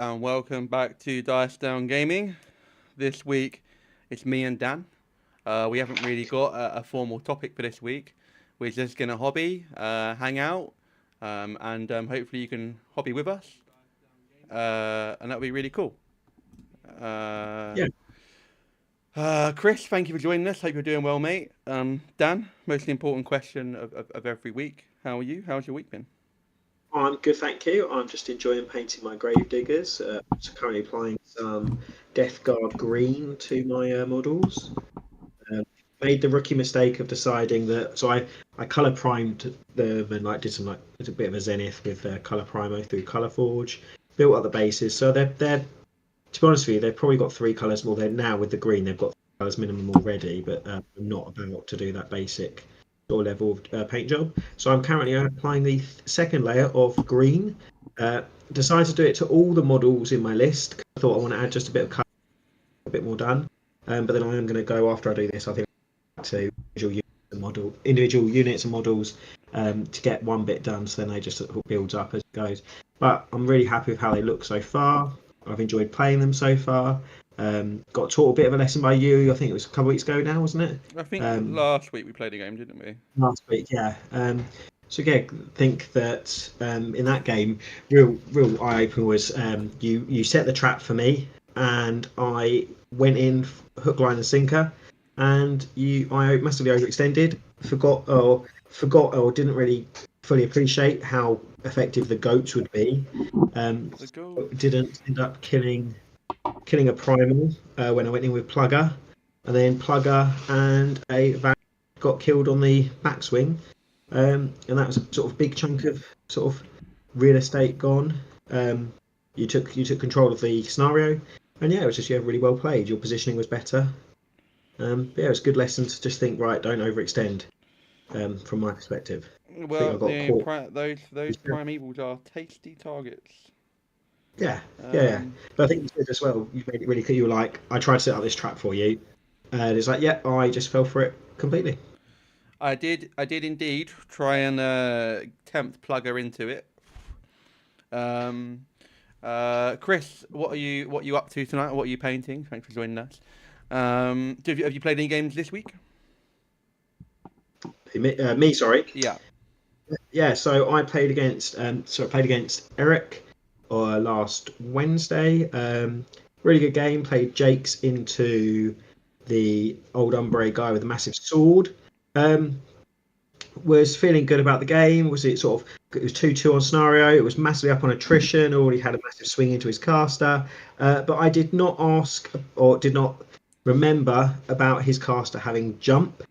and welcome back to Dice Down Gaming. This week it's me and Dan. We haven't really got a formal topic for this week. We're just gonna hobby, hang out, and hopefully you can hobby with us, and that'll be really cool. Uh, Yeah, Chris, thank you for joining us. Hope you're doing well, mate. Dan, most important question of every week. How are you? How's your week been? I'm good, thank you. I'm just enjoying painting my grave diggers. So currently applying some Death Guard green to my models. Um, Made the rookie mistake of deciding that. So I color primed them and like did some like did a bit of a zenith with color primo through Color Forge. Built up the bases, so they're to be honest with you, they've probably got three colors more. They're now with the green, they've got colors minimum already, but I'm not about to do that basic or level of paint job. So I'm currently applying the second layer of green. Uh, Decided to do it to all the models in my list. I thought I want to add just a bit of color, a bit more done. But then I am going to go after I do this. I think to individual units and models to get one bit done. So then they just sort of builds up as it goes. But I'm really happy with how they look so far. I've enjoyed playing them so far. Got taught a bit of a lesson by you. I think it was a couple of weeks ago now, wasn't it? I think Um, last week we played a game, didn't we? Last week, yeah. So yeah, think that in that game, real eye opener was you set the trap for me, and I went in hook, line, and sinker, and I massively overextended, forgot or didn't really fully appreciate how effective the goats would be. The goat. Didn't end up killing a primal when I went in with Plugger, and then Plugger and a Van got killed on the backswing, and that was a sort of big chunk of sort of real estate gone. You took control of the scenario, and yeah, it was just really well played. Your positioning was better. Yeah, it was a good lesson to just think right, don't overextend. From my perspective, I think I Well, got caught. those primevals are tasty targets. Yeah, yeah, yeah. Um, But I think you said as well, you made it really clear. You were like, I tried to set up this trap for you, and it's like, yeah, I just fell for it completely. I did indeed try and tempt Plugger into it. Um, Chris, what are you up to tonight? What are you painting? Thanks for joining us. Have you played any games this week? Me, sorry. Yeah. Yeah, so I played against Eric last Wednesday. Really good game. Played Jake's into the old Umbre guy with a massive sword. Um, was feeling good about the game. It was 2-2 on scenario. It was massively up on attrition. Already had a massive swing into his caster. But I did not ask or did not remember about his caster having jump.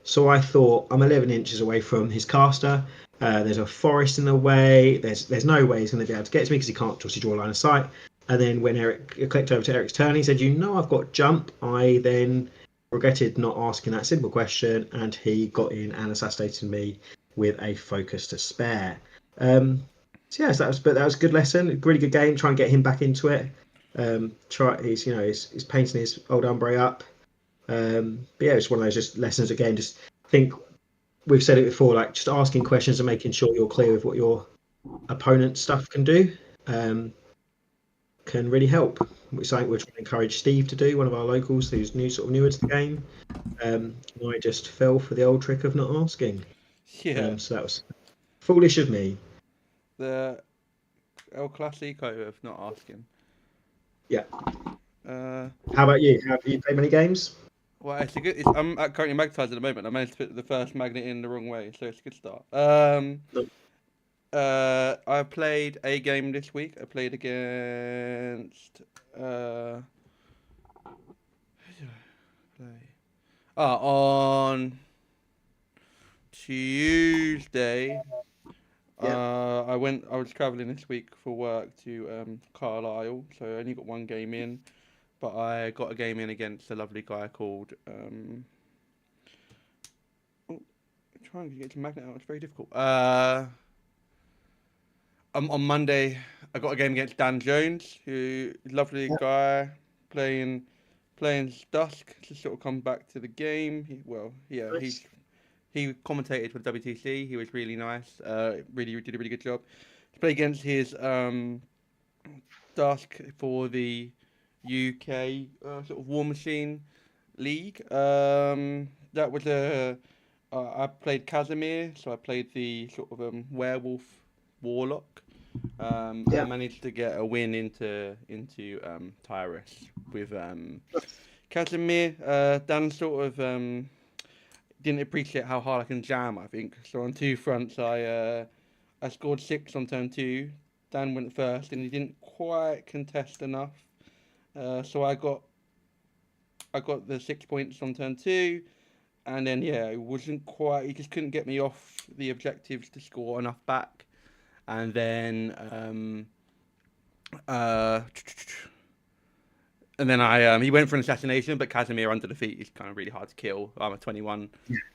So I thought I'm 11 inches away from his caster. There's a forest in the way. There's no way he's going to be able to get to me because he can't obviously draw a line of sight. And then when Eric clicked over to Eric's turn, he said, "You know, I've got jump." I then regretted not asking that simple question, and he got in and assassinated me with a focus to spare. So yes, that was a good lesson. Really good game. Try and get him back into it. He's painting his old Umbre up. But yeah, it's one of those just lessons again. Just think we've said it before, like just asking questions and making sure you're clear with what your opponent's stuff can do can really help. It's something we're trying to encourage Steve to do, one of our locals who's newer to the game. I just fell for the old trick of not asking. Yeah. So that was foolish of me. The El Clasico of not asking. Yeah. Uh, How about you? Have you played many games? well, it's a good. I'm currently magnetized at the moment. I managed to put the first magnet in the wrong way, so it's a good start. No. I played a game this week. I played against. Who did I play? On Tuesday, Yeah. I was traveling this week for work to Carlisle, so I only got one game in, but I got a game in against a lovely guy called. Oh, trying to get to magnet out. It's very difficult. On Monday, I got a game against Dan Jones, who is a lovely Yeah. guy playing playing Dusk to sort of come back to the game. Yeah, Nice. he commentated for WTC. He was really nice. Really did a really good job. To play against his Dusk for the UK sort of War Machine League. That was I played Casimir, so I played the sort of werewolf warlock. I Yeah. managed to get a win into Tyrus with Casimir. Dan sort of didn't appreciate how hard I can jam. I think so. On two fronts, I scored 6 on turn 2. Dan went first, and he didn't quite contest enough. So I got the 6 points on turn 2, and then yeah, it wasn't quite. He just couldn't get me off the objectives to score enough back, and then uh, and then he went for an assassination, but Casimir under defeat is kind of really hard to kill. Armor 21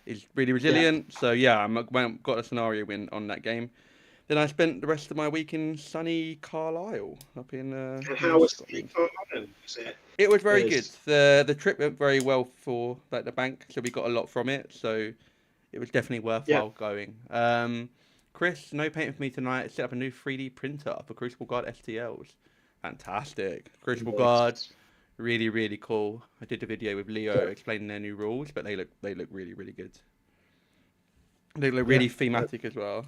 is really resilient, so yeah, got a scenario win on that game. Then I spent the rest of my week in sunny Carlisle, up in. And how was the Carlisle? It was very good. The trip went very well for like the bank, so we got a lot from it. So it was definitely worthwhile going. Chris, no painting for me tonight. Set up a new 3D printer for Crucible Guard STLs. Fantastic. Crucible Guard, really really cool. I did a video with Leo explaining their new rules, but they look really really good. They look really thematic as well.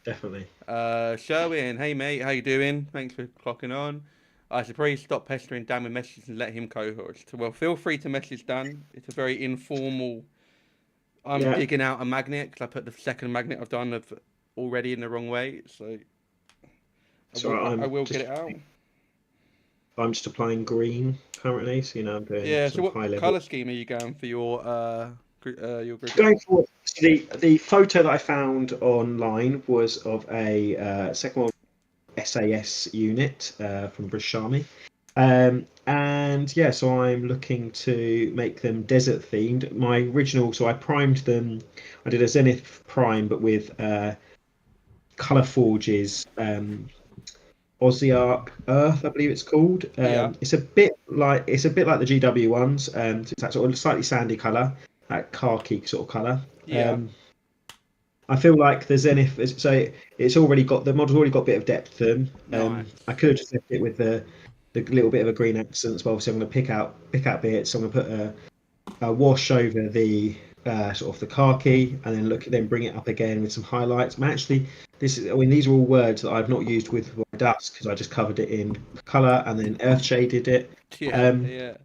Definitely. Sherwin, hey mate, how you doing? Thanks for clocking on. I should probably stop pestering Dan with messages and let him co-host. Well, feel free to message Dan. It's a very informal. I'm digging out a magnet because I put the second magnet I've done already in the wrong way, so I will get it out. I'm just applying green currently, so I'm doing so what colour scheme are you going for your group? Going forward, the photo that I found online was of a Second World SAS unit from British Army, and yeah, so I'm looking to make them desert themed. My original, so I primed them. I did a Zenith prime, but with Color Forge's Ossiarch Earth, I believe it's called. It's a bit like the GW ones. It's that sort of slightly sandy color, that khaki sort of color. I feel like the Zenith, so it's already got, the model's already got a bit of depth to them. Nice. I could have just left it with the little bit of a green accent, but obviously I'm going to pick out bits. So I'm going to put a wash over the sort of the khaki, and then bring it up again with some highlights. Actually, these are all words that I've not used with my dusk because I just covered it in color and then earth shaded it. Because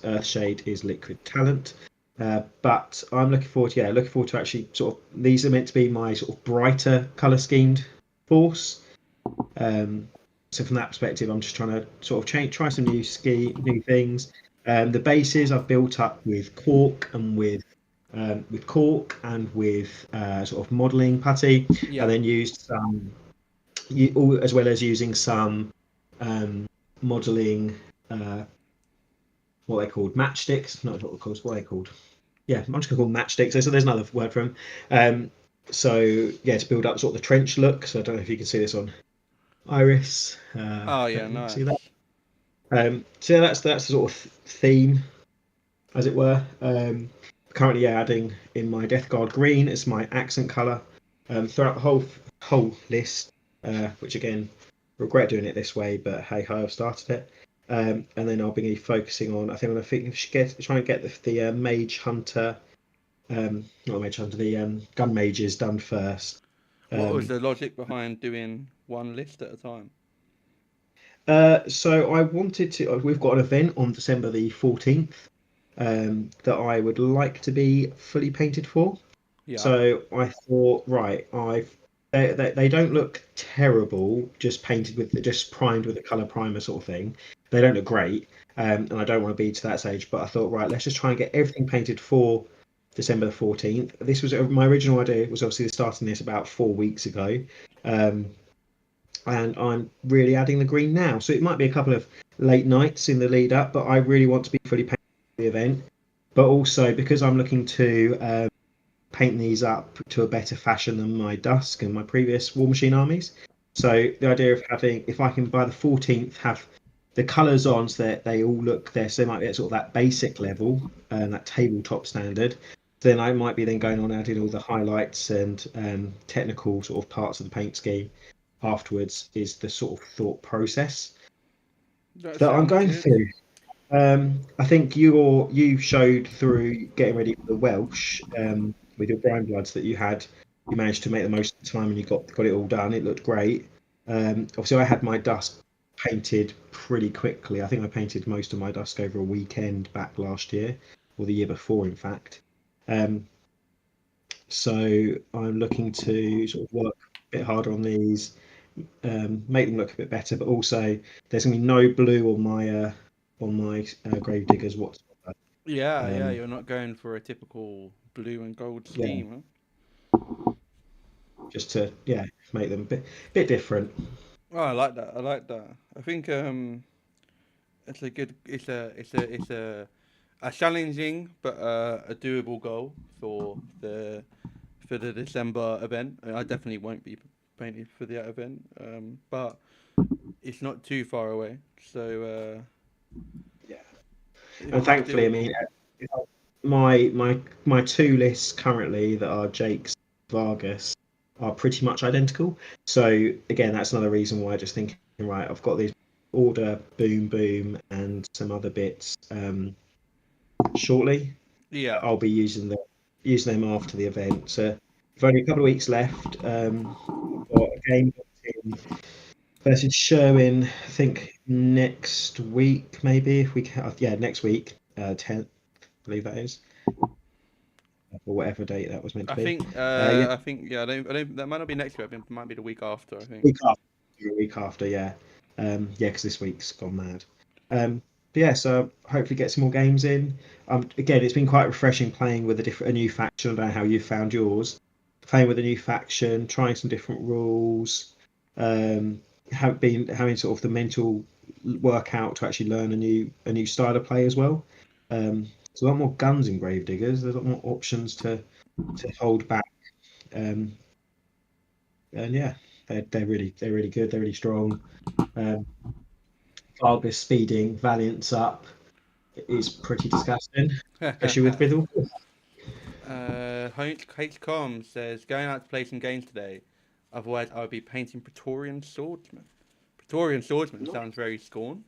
Earthshade is liquid talent. But I'm looking forward to actually sort of, these are meant to be my sort of brighter color schemed force. So from that perspective, I'm just trying to sort of try some new things. The bases I've built up with cork and with sort of modelling putty, and then used some, as well as using some modelling. What are they called? Matchsticks? Not what they're called. What are they called? Yeah, I'm just going to call them matchsticks. So there's another word for them. To build up sort of the trench look. So I don't know if you can see this on Iris. Nice. See that? So that's the sort of theme, as it were. Currently, adding in my Death Guard green as my accent colour throughout the whole list. Which again, regret doing it this way, but hey ho, I've started it. And then I'll be focusing on. I think I'm going to try and get the Mage Hunter, not Mage Hunter, the Gun Mages done first. What was the logic behind doing one list at a time? So I wanted to. We've got an event on December the 14th that I would like to be fully painted for. Yeah. So I thought, right, they don't look terrible, just primed with a color primer sort of thing. They don't look great, and I don't want to be to that stage. But I thought, right, let's just try and get everything painted for December the 14th. This was my original idea. Was obviously starting this about 4 weeks ago, and I'm really adding the green now. So it might be a couple of late nights in the lead up, but I really want to be fully painted for the event. But also because I'm looking to paint these up to a better fashion than my Dusk and my previous War Machine armies. So the idea of having, if I can by the 14th have the colours on so that they all look there, so they might be at sort of that basic level and that tabletop standard, then I might be then going on adding all the highlights and technical sort of parts of the paint scheme afterwards is the sort of thought process That that I'm sounds going good. through. I think you showed through getting ready for the Welsh with your Brian Bloods that you managed to make the most of the time and you got it all done. It looked great. Obviously, I had my dusk painted pretty quickly. I think I painted most of my dusk over a weekend back last year, or the year before, in fact. Um, so I'm looking to sort of work a bit harder on these, make them look a bit better, but also there's gonna be no blue on my grave diggers whatsoever. Yeah, Um, you're not going for a typical blue and gold yeah, scheme, just to make them a bit different. huh? Oh, I like that. I like that. I think it's a good, a challenging but a doable goal for the December event. I definitely won't be painted for that event, but it's not too far away. So Yeah, and it's thankfully, I doable. mean, my two lists currently that are Jake's Vargas are pretty much identical. So again, that's another reason why I just thinking, right, I've got these order boom boom and some other bits shortly. Yeah, I'll be using them after the event. So we've only a couple of weeks left. I've got a game booked in versus Sherwin. I think next week, maybe if we can. Yeah, next week, 10th, I believe that is, or whatever date that was meant to I be. think Yeah, I think yeah. I don't. That might not be next week. I think it might be the week after. I think. week after, week after, yeah, yeah, because this week's gone mad. But yeah, so hopefully get some more games in. Again, it's been quite refreshing playing with a new faction. I don't know how you found yours. Playing with a new faction, trying some different rules, have been having sort of the mental workout to actually learn a new style of play as well. There's a lot more guns in Gravediggers. There's a lot more options to hold back. Um, and yeah, they're really good. They're really strong. Um, Vargas speeding, Valiant's up. Is pretty disgusting, especially with Biddle. HCom says going out to play some games today. Otherwise, I would be painting Praetorian Swordsman. Praetorian Swordsman sounds very Scorn.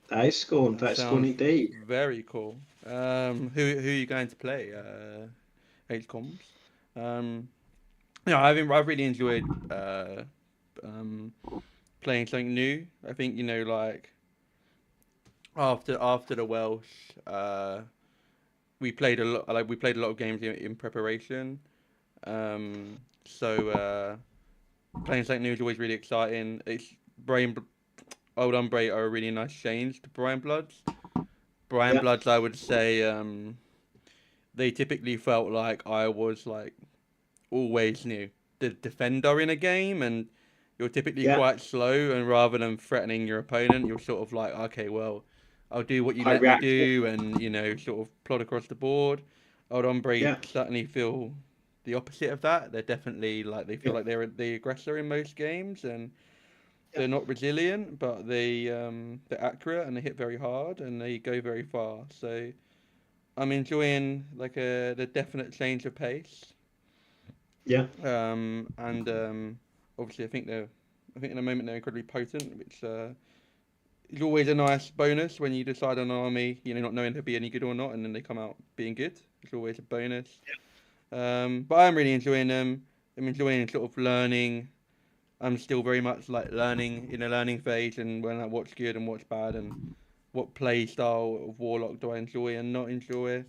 That is Scorn. That That's Scorn sounds indeed. very cool. Who are you going to play? HComs. Um, I've really enjoyed um, playing something new. I think like after the Welsh, we played a lot of games in preparation. So playing something new is always really exciting. Brain Old Umbre are a really nice change to Brian Bloods. Brian Yeah, Bloods, I would say, they typically felt like I was like always new the defender in a game, and you're typically yeah. quite slow. And rather than threatening your opponent, you're sort of like, okay, well, I'll do what you Quite let me reactive. do, and sort of plod across the board. Old Hombre Yeah, certainly feel the opposite of that. They're definitely like they feel yeah, like they're the aggressor in most games, and yeah, they're not resilient, but they're accurate and they hit very hard and they go very far. So I'm enjoying like the definite change of pace. yeah, And obviously I think in the moment they're incredibly potent, which is always a nice bonus when you decide on an army, not knowing if they'll be any good or not, and then they come out being good. It's always a bonus. But I'm really enjoying them. I'm enjoying sort of learning. I'm still very much like learning in a learning phase, and when like what's good and what's bad, and what play style of Warlock do I enjoy and not enjoy.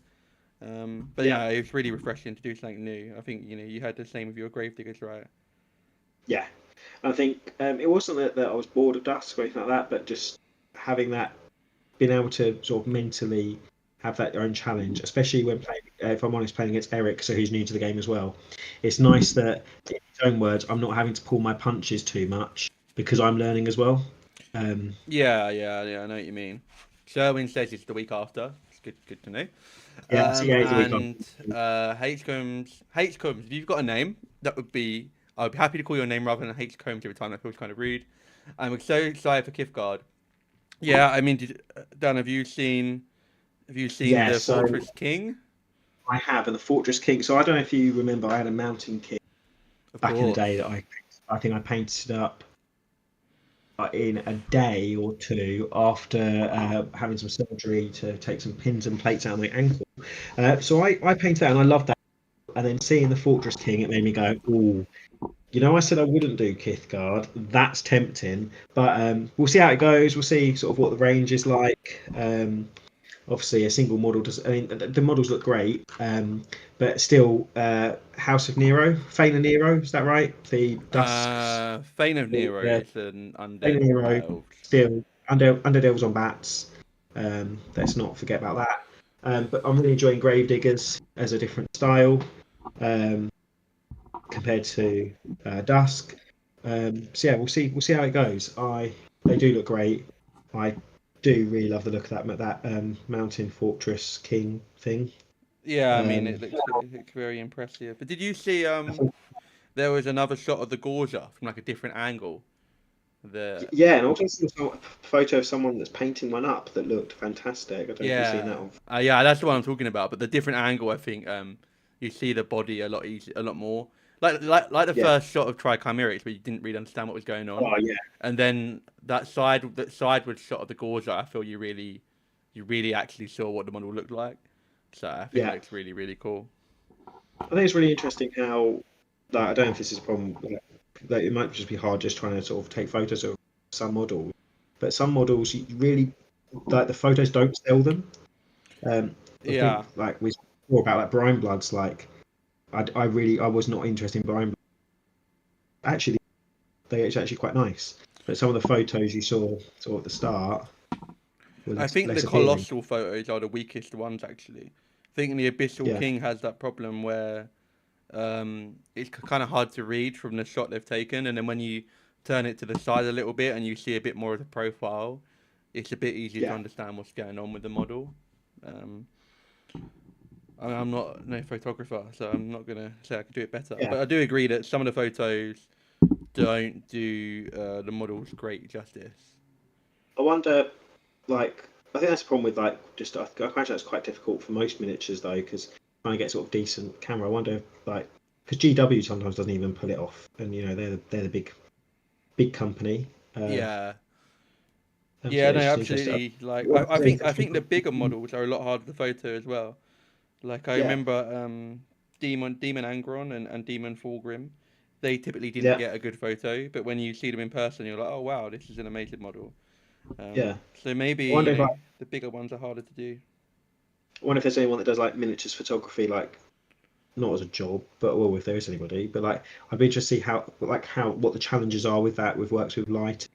But yeah, yeah, it's really refreshing to do something new. I think you had the same with your Gravediggers, right? yeah. I think it wasn't that I was bored of Dusk or anything like that, but just having that, being able to sort of mentally have that own challenge, especially when playing, if I'm honest, playing against Eric, so he's new to the game as well. It's nice that, in his own words, I'm not having to pull my punches too much because I'm learning as well. Um, Yeah. I know what you mean. Sherwin says it's the week after. It's good to know. yeah, so yeah, it's a week on. And H Combs. If you've got a name, that would be. I'd be happy to call your name rather than H Combs every time. That feels kind of rude. I'm so excited for Kifgard. Yeah, I mean, Dan, have you seen Yeah, the so Fortress King? I have, and the Fortress King. So I don't know if you remember, I had a Mountain King Of back in the day course. that I picked. I think I painted up in a day or two after having some surgery to take some pins and plates out of my ankle. So I painted that and I loved that. And then seeing the Fortress King, it made me go, "Oh, I said I wouldn't do Kithgard. That's tempting." But we'll see how it goes. We'll see sort of what the range is like. Obviously, a single model does. I mean, the models look great, but still, House of Nero, Fane of Nero, is that right? The Dusks, Fane of Nero the is an Fane undead of Nero, night elf. still Underdevils on Bats. Let's not forget about that. But I'm really enjoying Gravediggers as a different style um, compared to Dusk. So yeah, we'll see how it goes. They do look great. I do really love the look of that Mountain Fortress King thing. Yeah, I mean Um, it looks very impressive. But did you see I thought, there was another shot of the Gorza from like a different angle? The yeah, and also saw a photo of someone that's painting one up that looked fantastic. I don't know if you've seen that Yeah, one. yeah, that's the one I'm talking about. But the different angle, I think, you see the body a lot more. Like the Yeah. first shot of Trichimerics, where you didn't really understand what was going on, Oh yeah. and then that sideward shot of the Gorza, I feel you really actually saw what the model looked like. So I think it Yeah. looks really, really cool. I think it's really interesting how, like, I don't know if this is a problem, like, it might just be hard just trying to sort of take photos of some models, but some models you really like the photos don't sell them. I think Yeah, like we spoke before about like Brine Bloods, like I was not interested in Brine Bloods. Actually, it's actually quite nice, but some of the photos you saw sort of at the start were I less think the less appealing. colossal photos are the weakest ones actually. I think the Abyssal Yeah, King has that problem where it's kind of hard to read from the shot they've taken, and then when you turn it to the side a little bit and you see a bit more of the profile, it's a bit easier to yeah, understand what's going on with the model. Um, I'm not no photographer, so I'm not gonna say I could do it better. yeah. But I do agree that some of the photos don't do the models great justice. I wonder, like, I think that's the problem with like just I can imagine that's quite difficult for most miniatures though, because trying to get sort of decent camera. I wonder, like, because GW sometimes doesn't even pull it off, and they're the big company. Uh, Yeah, so yeah, no, it's just interesting. absolutely. Like, What I think the bigger models are a lot harder to photo as well. Like, I Yeah, remember Demon Angron and Demon Fulgrim. They typically didn't yeah, get a good photo, but when you see them in person, you're like, oh wow, this is an amazing model. yeah. So maybe I wonder if the bigger ones are harder to do. I wonder if there's anyone that does like miniatures photography, like not as a job, but well, if there is anybody, but like I'd be interested to see how what the challenges are with that, with works with lighting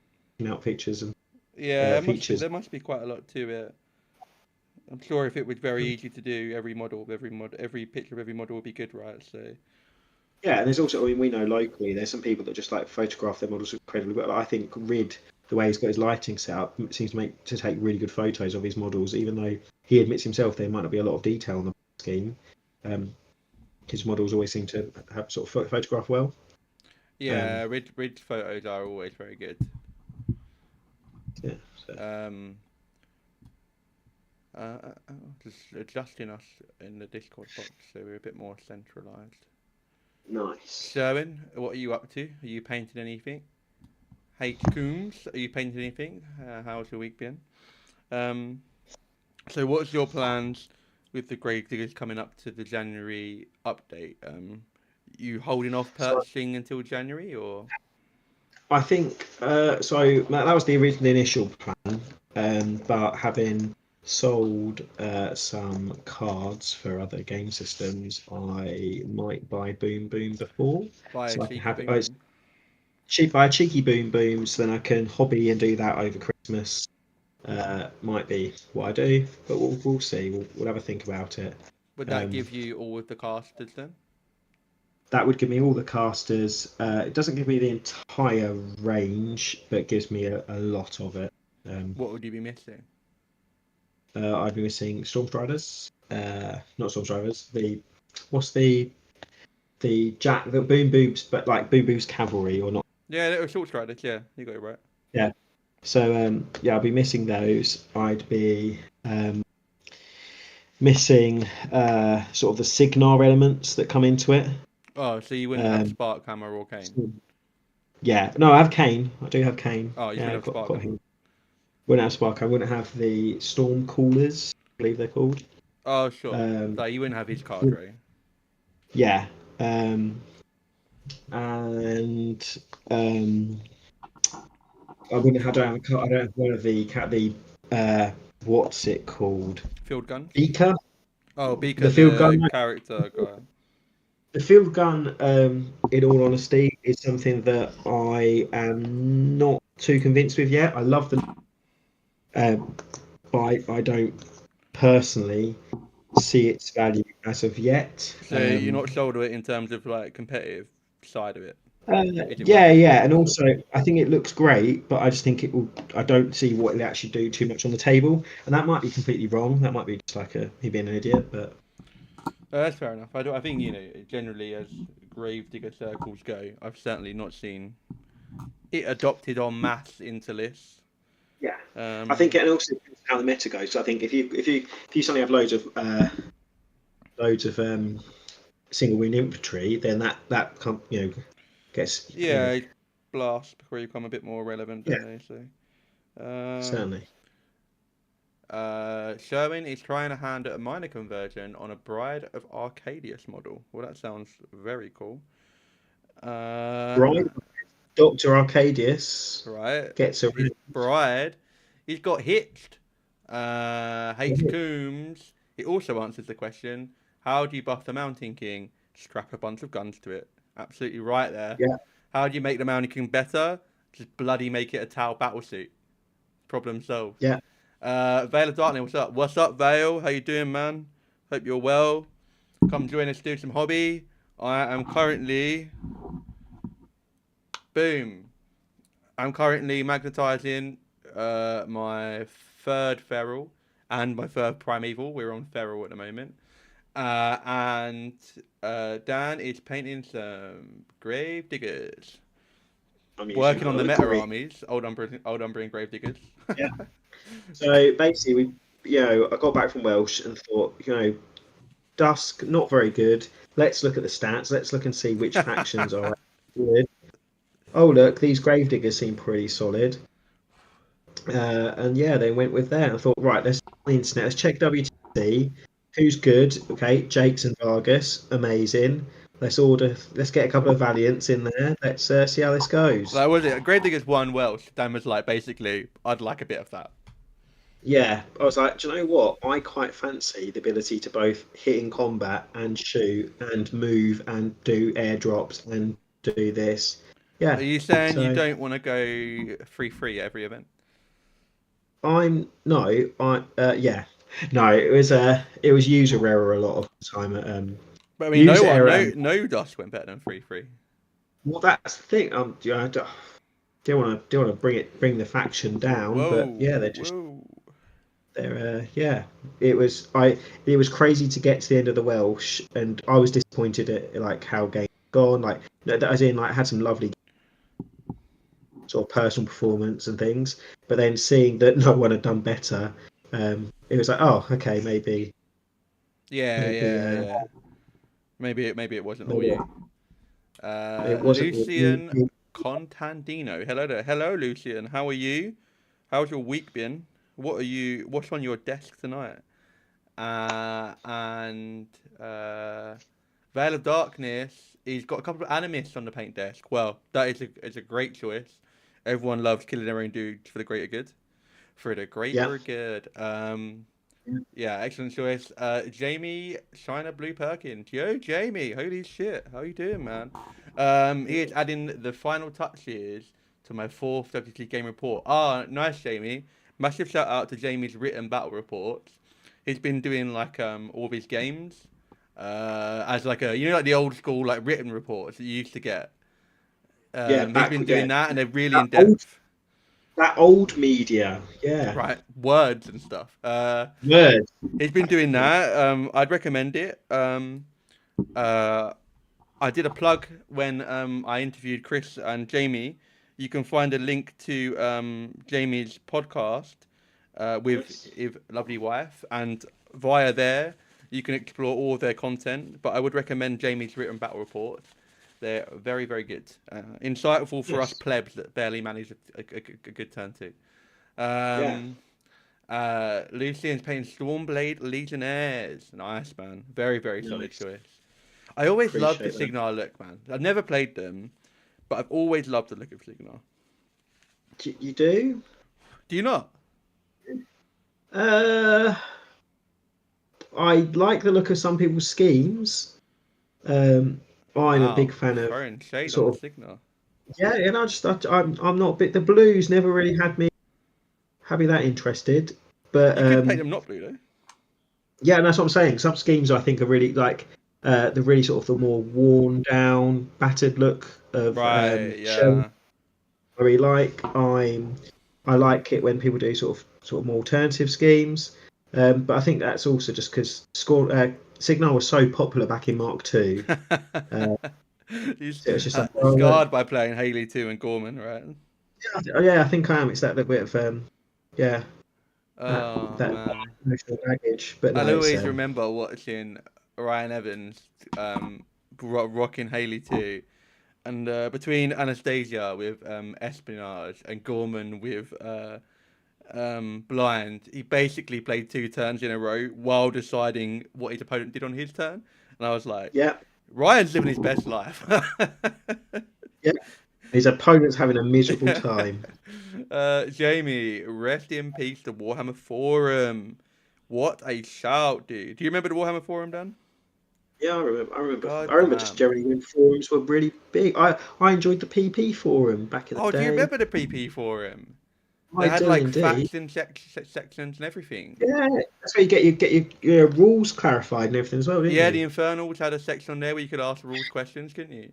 out pictures and Yeah, features. there must be quite a lot to it. I'm sure if it was very easy to do, every picture of every model would be good, right? So Yeah, and there's also, I mean, we know locally there's some people that just like photograph their models incredibly well. I think Rid, the way he's got his lighting set up, seems to take really good photos of his models, even though he admits himself there might not be a lot of detail on the scheme. Um, his models always seem to have sort of photograph well. Um, yeah, rid photos are always very good. yeah, so Um, just adjusting us in the Discord box so we're a bit more centralized. nice. Sherwin, what are you up to? Are you painting anything? Hey Coombs, are you painting anything? How's your week been? Um, so what's your plans with the Grave Diggers coming up to the January update? You holding off So purchasing until January or? I think so. That was the original initial plan, but having sold some cards for other game systems, I might buy Boom Boom before, Buy a so I can cheeky have boom boom. buy a cheeky Boom Boom, so then I can hobby and do that over Christmas. Might be what I do, but we'll see. We'll have a think about it. Would that Um, give you all of the casters then? that would give me all the casters. It doesn't give me the entire range, but gives me a lot of it. Um, What would you be missing? I'd be missing Stormstriders. Not Stormstriders. What's the Boom Boobs, but like Boom Boobs Cavalry or not? Yeah, little short striders. Yeah, you got it right. Yeah. So yeah, I'd be missing those. I'd be missing sort of the Signar elements that come into it. Oh, so you wouldn't have Um, Spark Hammer or Cane? Yeah, no, I have Kane. I do have Kane. Oh, you should Yeah, have got Sparker. him. Wouldn't have Spark. I wouldn't have the Storm Coolers, I believe they're called. Oh, sure. Um, Like, you wouldn't have his card, right? yeah. And I wouldn't. I don't have one of the what's it called? Field gun. Beaker. Oh, Beaker, The field gun. the character guy. The field gun, in all honesty, is something that I am not too convinced with yet. I love the, but I don't personally see its value as of yet. So you're not sold on it in terms of like competitive side of it. Is it worth Yeah, it? yeah, and also I think it looks great, but I just think it will. I don't see what it'll actually do too much on the table, and that might be completely wrong. That might be just like me being an idiot, but That's fair enough. I think generally as Gravedigger circles go, I've certainly not seen it adopted en masse into lists. yeah, I think it also depends how the meta goes. So I think if you suddenly have loads of single wing infantry, then that gets Yeah, blast before you become a bit more relevant, don't they? So certainly. Sherwin is trying a hand at a minor conversion on a Bride of Arcadius model. Well, that sounds very cool. Right, Dr. Arcadius Right. gets a His bride. He's got hitched. H. Coombs. He also answers the question: how do you buff the Mountain King? Strap a bunch of guns to it. Absolutely right there. Yeah. How do you make the Mountain King better? Just bloody make it a Tau battlesuit. Problem solved. Yeah. Vale of Darkness, what's up? What's up, Vale? How you doing, man? Hope you're well. Come join us, do some hobby. I am currently... Boom. I'm currently magnetizing my third feral and my third primeval. We're on feral at the moment. And Dan is painting some grave diggers. Working on the meta armies. Old Umbrian grave diggers. Yeah. So basically, I got back from Welsh and thought, Dusk not very good. Let's look at the stats. Let's look and see which factions are good. Oh look, these gravediggers seem pretty solid. And yeah, they went with that. I thought, right, let's on the internet. Let's check WTC. Who's good? Okay, Jakes and Vargas, amazing. Let's get a couple of Valiants in there. Let's see how this goes. Like, was it? Gravediggers won Welsh. Dan was like, basically, I'd like a bit of that. Yeah, I was like, do you know what? I quite fancy the ability to both hit in combat and shoot and move and do airdrops and do this. Yeah. Are you saying you don't want to go free every event? Yeah. No, it was user error a lot of the time at But I mean, no Dusk went better than free. Well, that's the thing. I don't want to bring the faction down, but yeah, it was crazy to get to the end of the Welsh, and I was disappointed at like how game gone. Like, as in, like, had some lovely sort of personal performance and things, but then seeing that no one had done better, it was like, oh, okay, maybe. Yeah. Maybe it wasn't all you. Lucian Contandino. Hello there. Hello, Lucian. How are you? How's your week been? What's on your desk tonight? And Veil of Darkness. He's got a couple of animists on the paint desk. Well, that is a great choice. Everyone loves killing their own dudes for the greater good. For the greater good. Yeah, excellent choice. Jamie Shiner Blue Perkins. Yo, Jamie, holy shit. How you doing, man? He is adding the final touches to my 4th WTC game report. Ah, nice, Jamie. Massive shout out to Jamie's written battle reports. He's been doing like all of his games as like like the old school like written reports that you used to get. He's been doing that, and they're really in depth. That old media, yeah. Right, words and stuff. Words. He's been doing that. I'd recommend it. I did a plug when I interviewed Chris and Jamie. You can find a link to Jamie's podcast with his lovely wife, and via there you can explore all of their content. But I would recommend Jamie's written battle reports. They're very, very good. Insightful for us Yes. plebs that barely managed a good turn two. Yeah. Lucian's playing Stormblade Legionnaires. Nice, man. Very, very solid Nice. choice. I always loved the Appreciate that. Signar look, man. I've never played them, but I've always loved the look of Signar. You do? Do you not? Uh, I like the look of some people's schemes. I'm a Wow, big fan of throwing shade on the sort of Signar. yeah, and I'm not a bit. The blues never really had me that interested, but You could paint them not blue though. yeah, and that's what I'm saying. Some schemes I think are really like the really sort of the more worn down, battered look of Right, shell. yeah. I really like. I like it when people do sort of more alternative schemes. But I think that's also just because Signal was so popular back in Mark II. He's So it's just like, well, scarred by playing Haley 2 and Gorman, right? yeah, I think I am. It's that little bit of yeah, Oh, that man. emotional baggage. But I'll no, it's always remember watching Ryan Evans rocking Haley 2. And between Anastasia with Espionage and Gorman with Blind, he basically played 2 turns in a row while deciding what his opponent did on his turn. And I was like, yeah, Ryan's living his best life. yeah. His opponent's having a miserable time. Jamie, rest in peace, the Warhammer Forum. What a shout, dude. Do you remember the Warhammer Forum, Dan? Yeah, I remember. God I remember just damn. generally when forums were really big. I enjoyed the PP forum back in the Oh, do you day. remember the PP Forum? They I had do like indeed. faction sections and everything. Yeah, that's where you get your rules clarified and everything as well, didn't Yeah, you? the Infernals had a section on there where you could ask rules questions, couldn't you?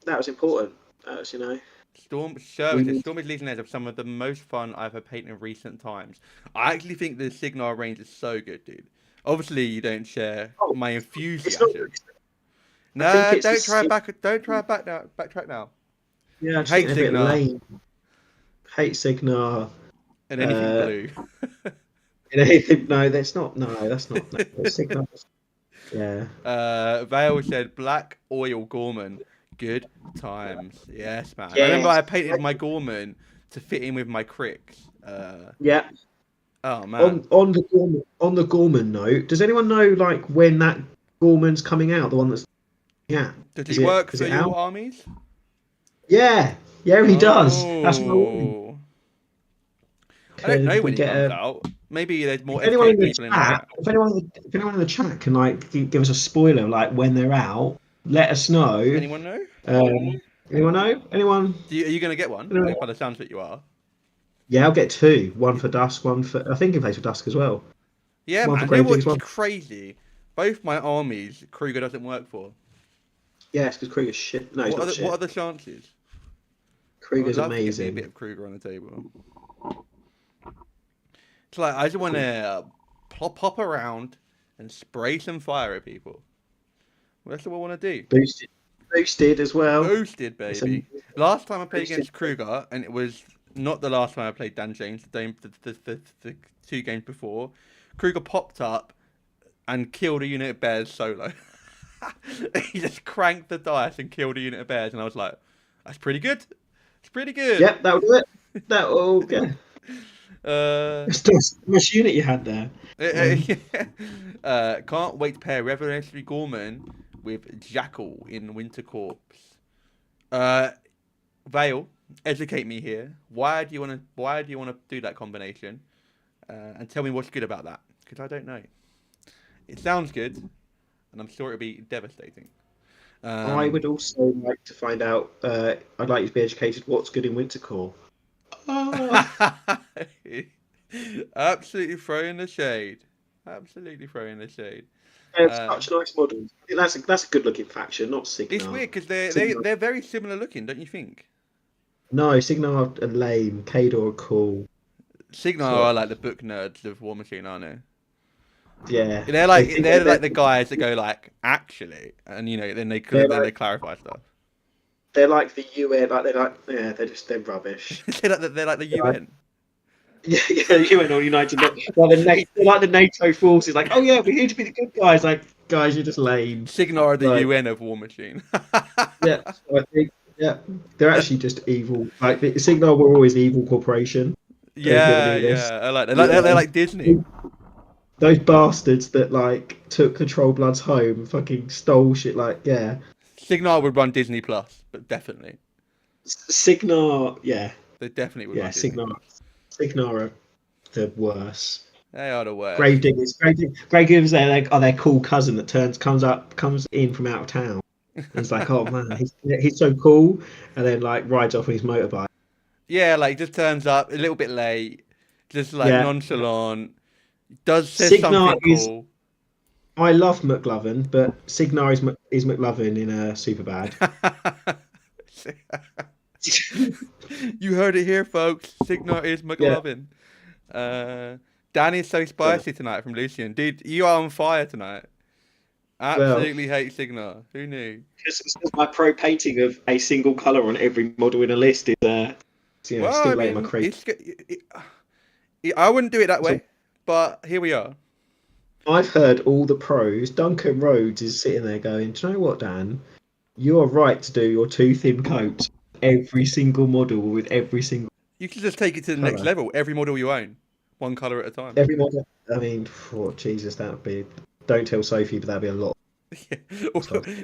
That was important. That was, Storm we Services, need. Storm's Legionnaires are some of the most fun I've ever painted in recent times. I actually think the Signar range is so good, dude. Obviously, you don't share Oh, my it's not. enthusiasm. I think No, it's don't try the. back. Don't try back now. Backtrack now. Yeah, I You just think hate they're a bit Signar lame. Hate Signar. and anything Uh, blue. no, that's not. No, that's not. No, Signar. Yeah. Vale said Black Oil Gorman. Good times. Yes, man. I remember Yes. I painted my Gorman to fit in with my Cricks. Yeah. Oh man. On the Gorman note, does anyone know like when that Gorman's coming out? The one that's yeah. Does Is he work is for it your out? armies? Yeah. Yeah, he does. That's what I want. Oh. I don't know Could we when it get comes a out. Maybe there's more if anyone in FK the people in the chat, chat. if anyone in the chat can like give us a spoiler like when they're out, let us know. Anyone know? Anyone know? Anyone? Are you going to get one? Anyone? By the sounds that you are. Yeah, I'll get 2. One for Dusk, one for I think he plays for Dusk as well. Yeah, One for man. You know Gravediggers, what's one. crazy? Both my armies, Kruger doesn't work for. Yes, because Kruger's shit. No, he's not shit. What are the chances? I'd Kruger's love to get me a amazing. bit of Kruger on the table. It's like I just want to pop around and spray some fire at people. Well, that's what I want to do. Boosted as well. Boosted, baby. Last time I played Boosted. against Kruger, and it was not the last time I played Dan James, the 2 games before, Kruger popped up and killed a unit of bears solo. He just cranked the dice and killed a unit of bears, and I was like, that's pretty good. It's pretty good. Yep, that will do it. That will yeah. It's nice unit you had there. Can't wait to pair Revolutionary Gorman with Jackal in Winter Corps. Vale, educate me here. Why do you want to do that combination? And tell me what's good about that, because I don't know. It sounds good, and I'm sure it'll be devastating. I would also like to find out. I'd like you to be educated. What's good in Winter Corps? Absolutely throwing the shade. Absolutely throwing the shade. Such nice models. I think that's a good looking faction, not Signar. It's weird because they're very similar looking, don't you think? No, Signar are lame. Kador are cool. Signar are like the book nerds of War Machine, aren't they? Yeah. They're like the guys that go like actually, and then they clarify stuff. They're like the UN. They're rubbish. they're like the UN. Yeah, UN or United. They're like the NATO forces. Like, oh yeah, we're here to be the good guys. Like, Guys, you're just lame. Signar are the Like, UN of War Machine. yeah, so I think, yeah, they're actually just evil. Like, Signal were always an evil corporation. If you ever Yeah, knew this. yeah. I like Yeah. they're like Disney. Those bastards that like took Control Bloods home, fucking stole shit. Like, yeah, Signar would run Disney Plus, but definitely. Signar, yeah, They definitely would yeah, run Disney Signar, Plus. Signar are the worst. They are the worst. Gravediggers, are their cool cousin that comes in from out of town. And it's like, oh man, he's so cool, and then like rides off on his motorbike. Yeah, like just turns up a little bit late, just like Yeah, nonchalant. Does says Signar something is. cool. I love McLovin, but Signar is McLovin in Superbad. You heard it here, folks. Signar is Yeah. McLovin. Danny's so spicy tonight from Lucian. Dude, you are on fire tonight. Absolutely hate Signar. Who knew? Because my pro painting of a single color on every model in a list is Well, I stimulating my mean, creativity. I wouldn't do it that way, but here we are. I've heard all the pros. Duncan Rhodes is sitting there going, "Do you know what, Dan? You are right to do your two thin coats every single model with every single You can just take it to the next colour. level. Every model you own, one color at a time. Every model." I mean, oh, Jesus, that would be. Don't tell Sophie, but that'd be a lot.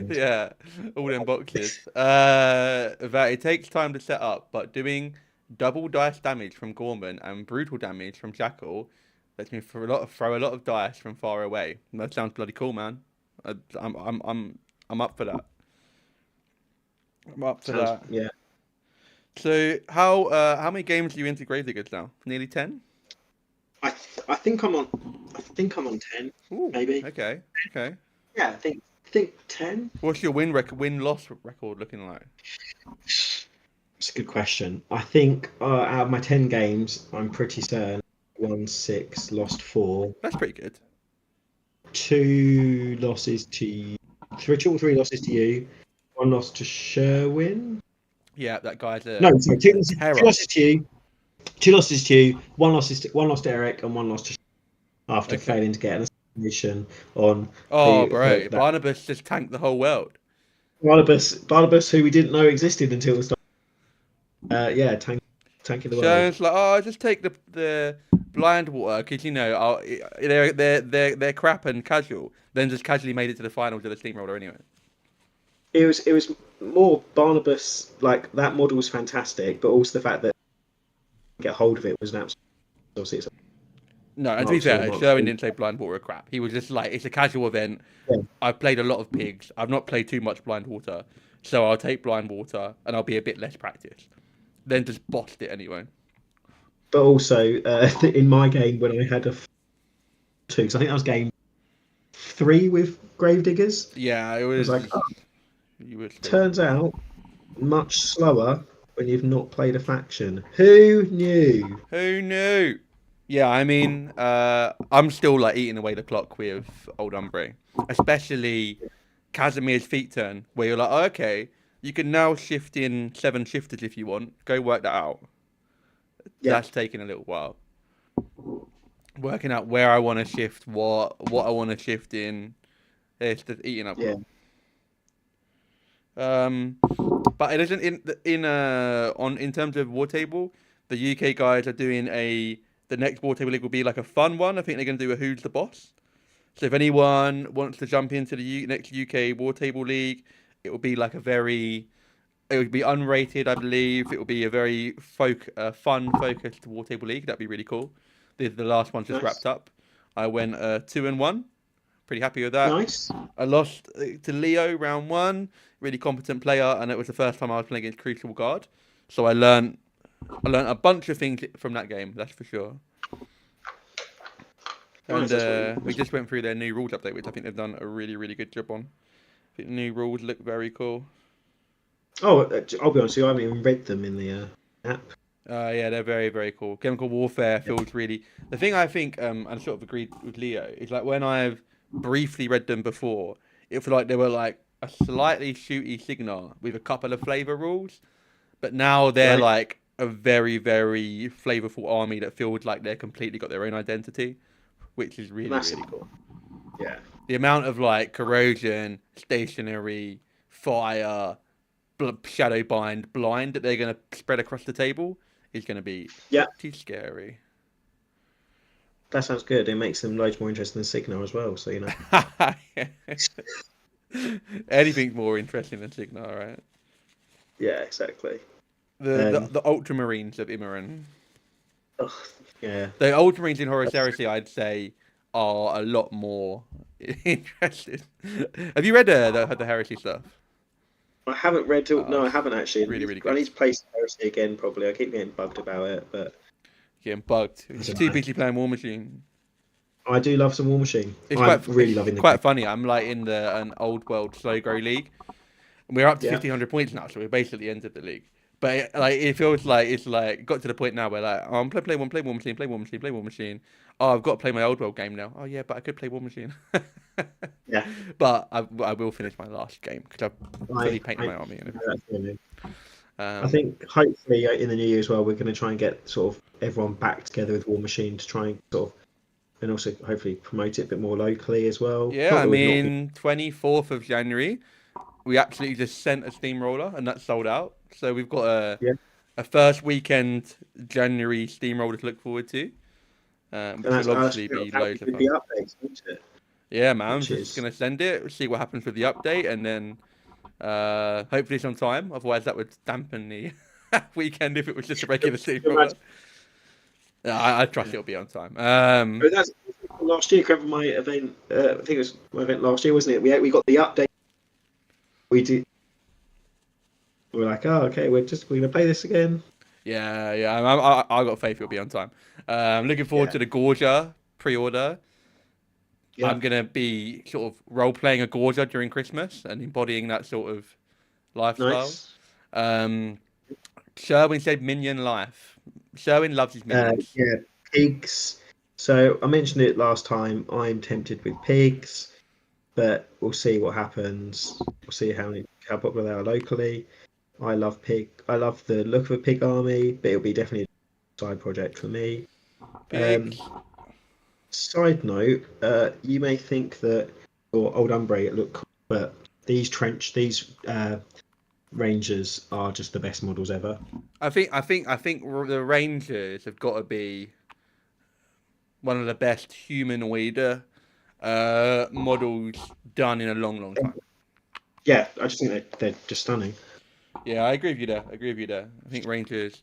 Yeah, all them boxes. That it takes time to set up, but doing double dice damage from Gorman and brutal damage from Jackal lets me throw a lot of dice from far away. And that sounds bloody cool, man. I'm up for that. I'm up for that. Yeah. So how many games are you into Gravediggers now? Nearly 10? I think I'm on 10, Ooh, maybe. Okay. Yeah, I think 10. What's your win-loss record looking like? It's a good question. I think out of my 10 games, I'm pretty certain won 6, lost 4, That's pretty good. 2 losses to 3 losses to you, 1 loss to Sherwin. Yeah, that guy's a No, sorry, 2 terror. losses to you, 2 losses to you, 1 loss to Eric, and 1 loss to after Okay. failing to get an assassination on. Oh, bro, Barnabas just tanked the whole world. Barnabas, who we didn't know existed until the start. Tanking the world. Sharon's like, oh, just take the blind water because they're crap and casual. Then just casually made it to the finals of the steamroller anyway. It was more Barnabas. Like that model was fantastic, but also the fact that get hold of it was an absolute. No, and to be fair, Sherwin didn't say blind water crap. He was just like, it's a casual event. Yeah. I've played a lot of pigs. I've not played too much blind water, so I'll take blind water and I'll be a bit less practiced. Then just bossed it anyway. But also in my game when I had 2, because I think that was game 3 with Gravediggers. Yeah, it was like, turns out much slower when you've not played a faction. Who knew? Who knew? Yeah, I mean, I'm still like eating away the clock with Old Umbre, especially Casimir's feet turn, where you're like, oh, okay, you can now shift in 7 shifters if you want. Go work that out. Yeah. That's taking a little while. Working out where I want to shift, what I want to shift in. It's just eating up. Yeah. But it isn't in terms of War Table. The UK guys are doing the next War Table League will be like a fun one. I think they're going to do a Who's the Boss. So if anyone wants to jump into the next UK War Table League, it will be like it would be unrated, I believe. It will be a very fun, focused War Table League. That'd be really cool. The last one just wrapped up. I went 2-1. Pretty happy with that. Nice. I lost to Leo round 1. Really competent player, and it was the first time I was playing against Crucial Guard. So I learned a bunch of things from that game. That's for sure. And we just went through their new rules update, which I think they've done a really, really good job on. I think the new rules look very cool. Oh, I'll be honest with you, I haven't even read them in the app. Yeah, they're very, very cool. Chemical Warfare feels really... The thing I think, and I sort of agreed with Leo, is like when I've briefly read them before, it felt like they were like a slightly shooty Signar with a couple of flavor rules. But now they're like a very, very flavorful army that feels like they're completely got their own identity, which is really, really cool. Yeah. The amount of like corrosion, stationary, fire, shadow bind, blind that they're going to spread across the table is going to be Yeah, pretty scary. that sounds good. It makes them loads more interesting than Signar as well. So Anything's more interesting than Signar, right? yeah, exactly. The Ultramarines of Immoran. Ugh, yeah, The Ultramarines in Horus Heresy, I'd say, are a lot more interesting. Have you read the Heresy stuff? I haven't read. Oh, No, I it's haven't actually. really, really I good. need to play some Heresy again. Probably. I keep getting bugged about it, but Getting bugged. I It's don't too know. busy playing War Machine. I do love some War Machine. It's I'm really it's loving the game. quite funny. I'm like in an old world slow grow league. We're up to Yeah, 1,500 points now, so we're basically entered the league. But like it feels like it's like got to the point now where like oh, I'm play War Machine, play War Machine, play War Machine. Oh, I've got to play my old world game now. Oh yeah, but I could play War Machine. yeah. But I will finish my last game because I've fully painted I my army and know everything. that feeling. I Um, think hopefully in the new year as well, we're going to try and get sort of everyone back together with War Machine to try and sort of, and also hopefully promote it a bit more locally as well. yeah, Not I that we've not been. mean 24th of January, we actually just sent a steamroller and that sold out. So we've got Yeah, a first weekend January steamroller to look forward to, and which will that's obviously be apparently loads of with the fun. updates, isn't it? Yeah, man, I'm Which just is gonna send it, see what happens with the update, and then hopefully it's on time. Otherwise, that would dampen the weekend if it was just a regular steamroller. imagine. Yeah, I trust Yeah. it'll be on time. But that's last year. Remember my event? I think it was my event last year, wasn't it? We got the update. We did. We were like, oh, okay, we're gonna play this again. Yeah, I got faith it'll be on time. Looking forward Yeah, to the Gorgia pre-order. yeah, I'm gonna be sort of role playing a Gorgia during Christmas and embodying that sort of lifestyle. nice. Um, Sherwin said minion life. Sherwin loves his minions. Yeah, pigs. So I mentioned it last time. I'm tempted with pigs, but we'll see what happens. We'll see how popular they are locally. I love pig. I love the look of a pig army, but it'll be definitely a side project for me. Um, Pigs. Side note, you may think that your old Umbre look cool, but these Rangers are just the best models ever. I think the Rangers have got to be one of the best humanoid models done in a long, long time. Yeah, I just think they're just stunning. Yeah, I agree with you there. I agree with you there. I think Rangers.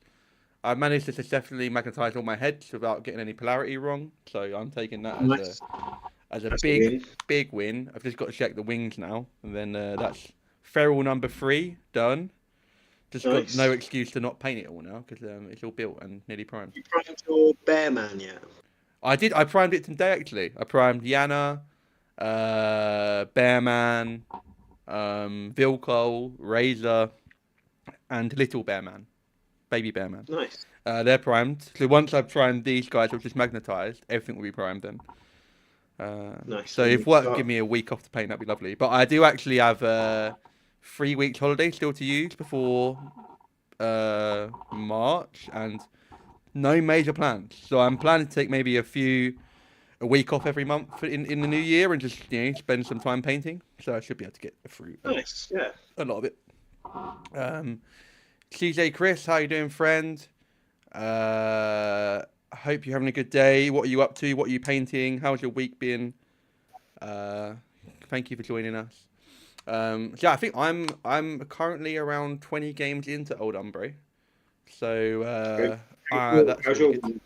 I've managed to successfully magnetize all my heads without getting any polarity wrong, so I'm taking that Nice. as a That's a win. big win. I've just got to check the wings now, and then that's feral number 3 done. Just got Nice. no excuse to not paint it all now because it's all built and nearly primed. You primed your Bear Man yet? I did. I primed it today actually. I primed Yana, Bearman, Vilcol, Razor, and Little Bearman, Baby Bearman. Nice. They're primed. So once I've primed these guys, which is magnetized, everything will be primed then. Nice. So And if you work start. give me a week off to paint, that'd be lovely. But I do actually have 3 weeks holiday still to use before March, and no major plans. So I'm planning to take maybe a week off every month in the new year and just spend some time painting. So I should be able to get through Nice. Yeah. a lot of it. CJ Chris, how you doing, friend? I hope you're having a good day. What are you up to? What are you painting? How's your week been? Thank you for joining us. So yeah, I think I'm currently around 20 games into Old Umbre. So Good. that's How's really your good.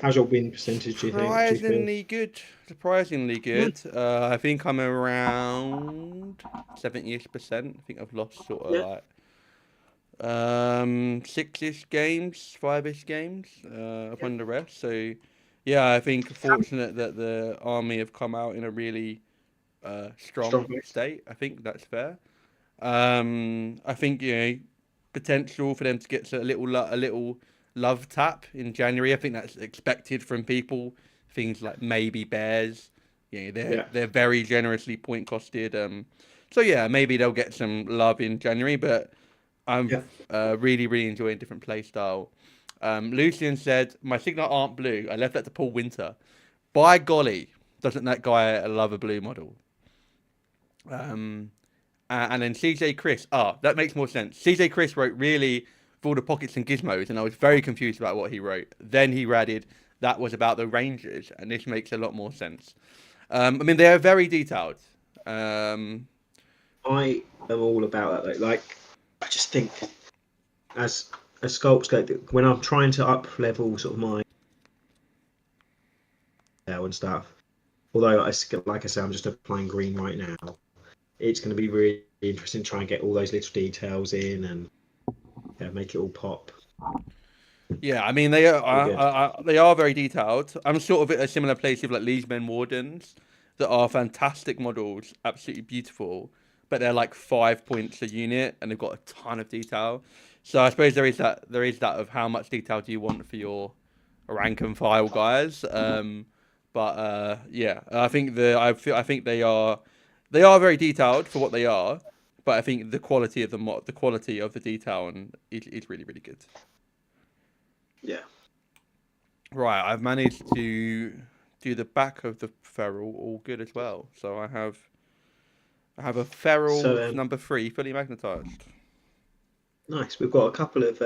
how's your win percentage? Do you think? Do you feel? Surprisingly good. Surprisingly good. I think I'm around 70-ish%. I think I've lost sort of Yeah. like 6-ish games, 5-ish games upon the rest. So yeah, I think fortunate that the army have come out in a really Strong strong base. state. I think that's fair. I think potential for them to get a little love tap in January. I think that's expected from people. Things like maybe bears. Yeah. They're very generously point costed. So yeah, maybe they'll get some love in January. But I'm Yeah. really enjoying different play style. Lucian said my signal aren't blue. I left that to Paul Winter. By golly, Doesn't that guy love a blue model? And then CJ Chris. That makes more sense. CJ Chris wrote really for all the pockets and gizmos, and I was very confused about what he wrote. Then he added that was about the Rangers, and this makes a lot more sense. I mean, they are very detailed. I am all about that. Though. Like, I just think as a sculpt, when I'm trying to up level sort of my and stuff. Although, like I say, I'm just applying green right now. It's going to be really interesting to try and get all those little details in and make it all pop. Yeah, I mean they are very detailed. I'm sort of at a similar place with like Leesmen Wardens that are fantastic models, absolutely beautiful, but they're like 5 points a unit and they've got a ton of detail. So I suppose there is that of how much detail do you want for your rank and file guys. Yeah, I think they are very detailed for what they are, but I think the quality of the quality of the detail and is really really good. Yeah. Right, I've managed to do the back of the feral all good as well. So I have a feral So number 3 fully magnetized. nice. We've got a couple of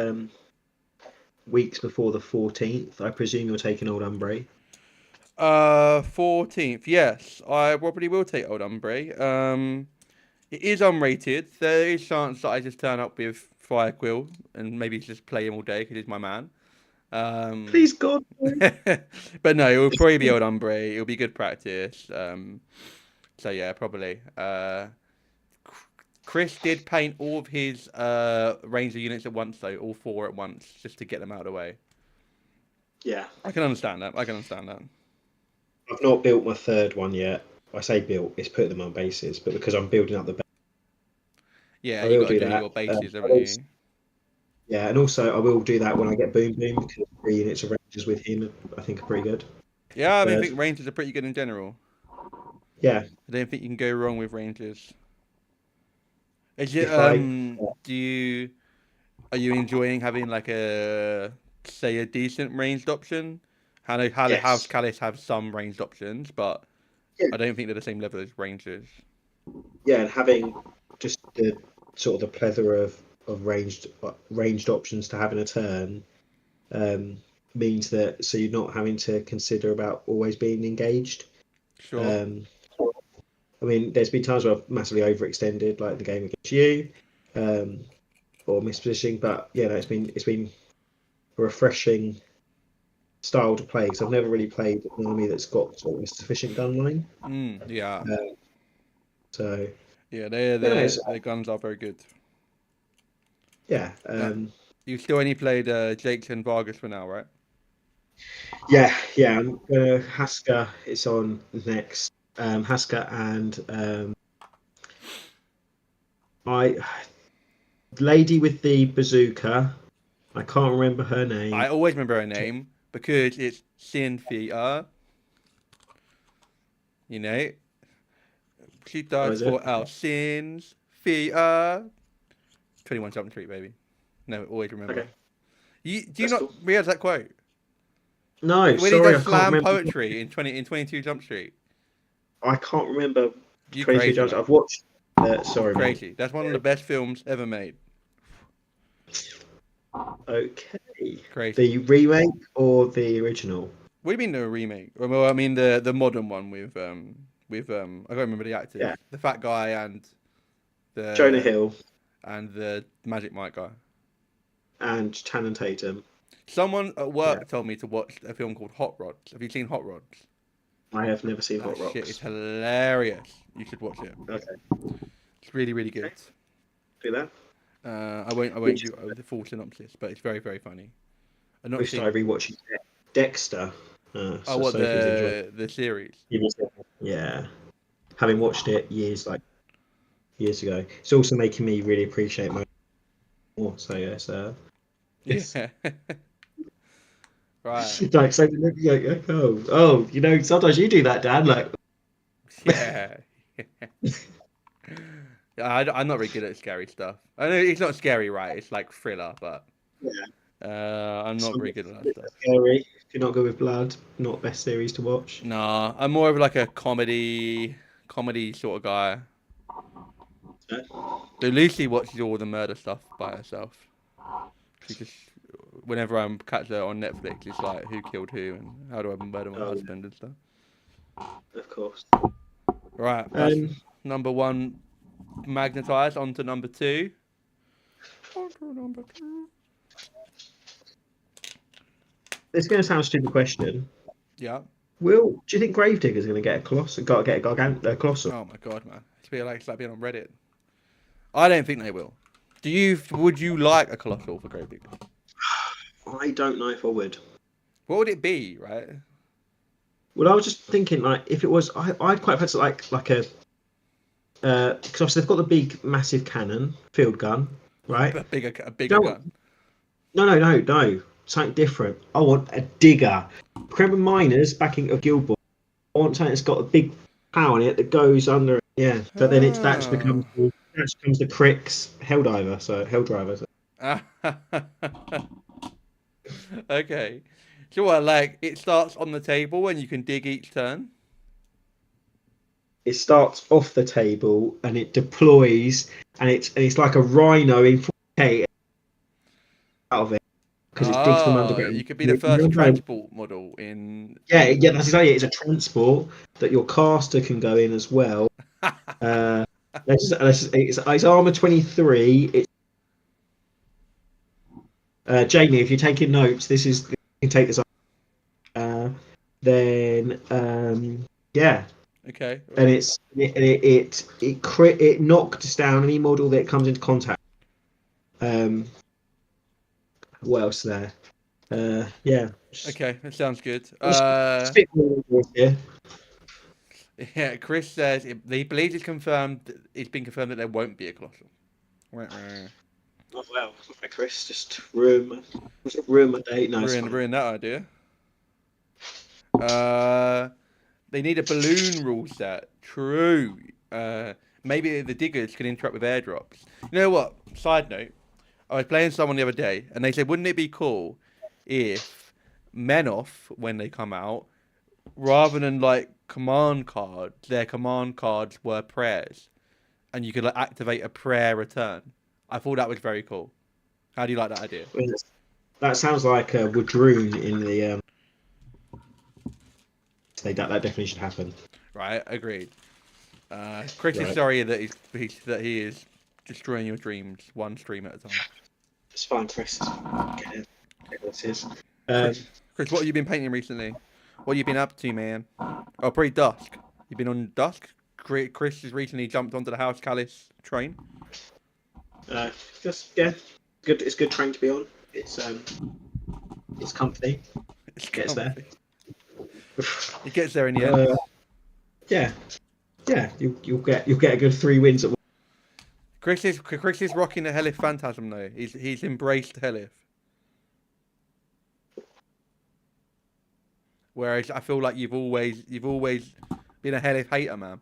weeks before the 14th. I presume you're taking Old Umbre. 14th. Yes, I probably will take Old Umbre. It is unrated. There is chance that I just turn up with Fire Quill and maybe just play him all day because he's my man. Please God. But no, it will probably be Old Umbre. It'll be good practice. So yeah, probably. Chris did paint all of his Ranger units at once, though, all 4 at once, just to get them out of the way. Yeah. I can understand that. I've not built my third one yet. I say built, it's put them on bases, but because I'm building up the base, Yeah, I you will got to do do that. your bases, haven't you? Yeah, and also I will do that when I get Boom Boom because 3 units of Rangers with him I think are pretty good. Yeah, I think Rangers are pretty good in general. Yeah. I don't think you can go wrong with Rangers. Is it, are you enjoying having like a decent ranged option? I know House Callis have some ranged options, but yeah. I don't think they're the same level as Rangers. Yeah, and having just the sort of the plethora of ranged options to have in a turn means that so you're not having to consider about always being engaged. Sure. I mean, there's been times where I've massively overextended, like the game against you, or mispositioning. But yeah, no, it's been a refreshing style to play because I've never really played an army that's got sort of a sufficient gun line. Yeah. So yeah, their guns are very good. Yeah. You still only played Jakes and Vargas for now, right? Yeah. I'm gonna Haska. It's on next. Haska and lady with the bazooka. I can't remember her name. I always remember her name because it's Cynthia. You know, she does for our sins. Thea. 21 Jump Street, baby. No, always remember. Okay. Do you not realize that quote? No, when sorry, he does I can't slam remember. poetry in 22 Jump Street. I can't remember. You 22 crazy, Jump. man. I've watched. Sorry, Crazy. mate. That's one of the best films ever made. Okay. Crazy. The remake or the original? What do you mean the remake? Well, I mean the modern one with I can't remember the actors. Yeah. The fat guy and the Jonah Hill and the Magic Mike guy. and Channing Tatum. Someone at work told me to watch a film called Hot Rods. Have you seen Hot Rods? I have never seen Hot Rods. Shit, it's hilarious. You should watch it. Okay. It's really, really good. Okay. Do that. I won't do the full synopsis, but it's very, very funny. I started rewatching Dexter. What the series? Yeah. Having watched it years ago, it's also making me really appreciate my more. So yes. Yeah. Right. Like so, you know, sometimes you do that, Dan. Like, yeah. I'm not really good at scary stuff. I know it's not scary, right? It's like thriller, but I'm not very good at that stuff. Scary you're not good with blood, not best series to watch. Nah, I'm more of like a comedy sort of guy. Yeah. So Lucy watches all the murder stuff by herself. She just, whenever I'm catch her on Netflix, it's like who killed who and how do I murder my Oh, husband and stuff. of course. Right, that's Um, number one magnetized. On to number two. On to number two. it's going to sound a stupid question. Yeah. Will, do you think Gravedigger's going to get a colossal? Got to get a colossal. Oh my god, man. It's like being on Reddit. I don't think they will. Would you like a colossal for Gravedigger? I don't know if I would. What would it be, right? Well, I was just thinking, like, if it was, I'd quite fancy like a, because obviously they've got the big, massive cannon, field gun, right? A bigger Don't- gun. No. Something different. I want a digger. Remember miners backing a guild ball? I want something that's got a big power in it that goes under. Yeah, but then that becomes the Crix Helldiver. So Helldriver. So. Okay. So what, like, it starts on the table and you can dig each turn? It starts off the table and it deploys, and it's like a rhino in 4K out of it because it digs from underground. You could be the first transport model in... Yeah, that's exactly it. It's a transport that your caster can go in as well. It's armor 23. Jamie, if you're taking notes, you can take this. Then yeah, Okay. and it knocks down any model that comes into contact. What else there? Yeah. Okay, that sounds good. Yeah, Chris says he believes it's confirmed. It's been confirmed that there won't be a colossal. Oh well, Chris, just ruin my date. No, ruin that idea. They need a balloon rule set. True. Maybe the diggers can interact with airdrops. You know what? Side note. I was playing someone the other day, and they said, wouldn't it be cool if Menoth, when they come out, rather than like command cards, their command cards were prayers, and you could like activate a prayer return. I thought that was very cool. How do you like that idea? That sounds like Woodroon in the. That definitely should happen. Right, agreed. Chris is sorry that he is destroying your dreams one stream at a time. It's fine, Chris. Chris, what have you been painting recently? What have you been up to, man? Oh, pretty Dusk. You've been on Dusk? Chris has recently jumped onto the House Callis train. Just good. It's good train to be on. It's comfy. It gets there. It gets there in the end. Yeah. You'll get a good 3 wins at once. Chris is rocking the Helith Phantasm though. He's embraced Helith. Whereas I feel like you've always been a Helith hater, man.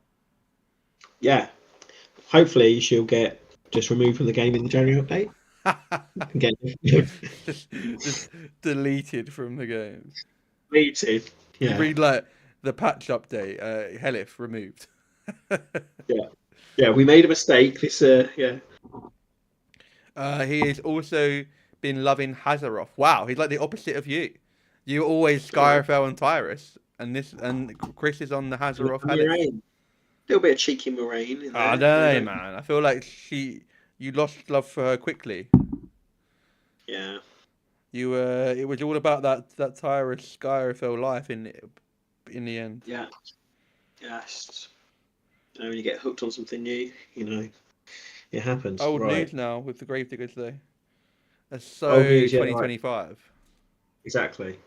Yeah. Hopefully she'll get just removed from the game in the January update. just deleted from the game. Deleted. Yeah. You read like the patch update, Helith removed. Yeah, we made a mistake. He has also been loving Hazaroth. Wow, he's like the opposite of you. You always Skyrfell and Tyrus, and Chris is on the Hazaroth. A little bit of cheeky Moraine. I don't know, man. I feel like you lost love for her quickly. Yeah. It was all about that Tyrus Skyrfell life in the end. Yeah. Yes. When you get hooked on something new, it happens. Old news now with the Gravediggers though. That's so 2025. Right. Exactly.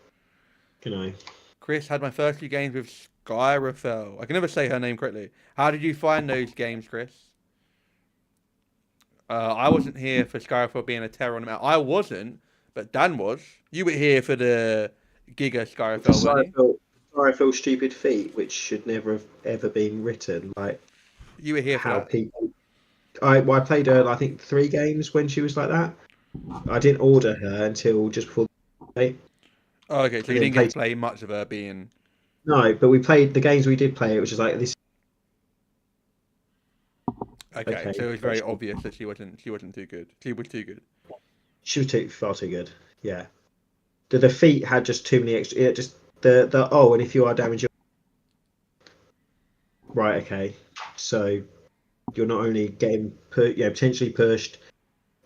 Chris had my first few games with Skyrfell. I can never say her name correctly. How did you find those games, Chris? I wasn't here for Skyrfell being a terror on the map. I wasn't, but Dan was. You were here for the Giga Skyrfell, weren't you? Skyrfell stupid feet, which should never have ever been written. Like you were here for how that. People. I played her, I think, 3 games when she was like that. I didn't order her until just before the date. Oh, okay, so I you didn't didn't get play. to play much of her being. No, but we played the games we did play. It was just like this. Okay, so Okay, it was very obvious that she wasn't too good. She was too good. she was far too good. Yeah, the defeat had just too many extra. It just the oh, and if you are damaged, right? Okay, so you're not only getting potentially pushed,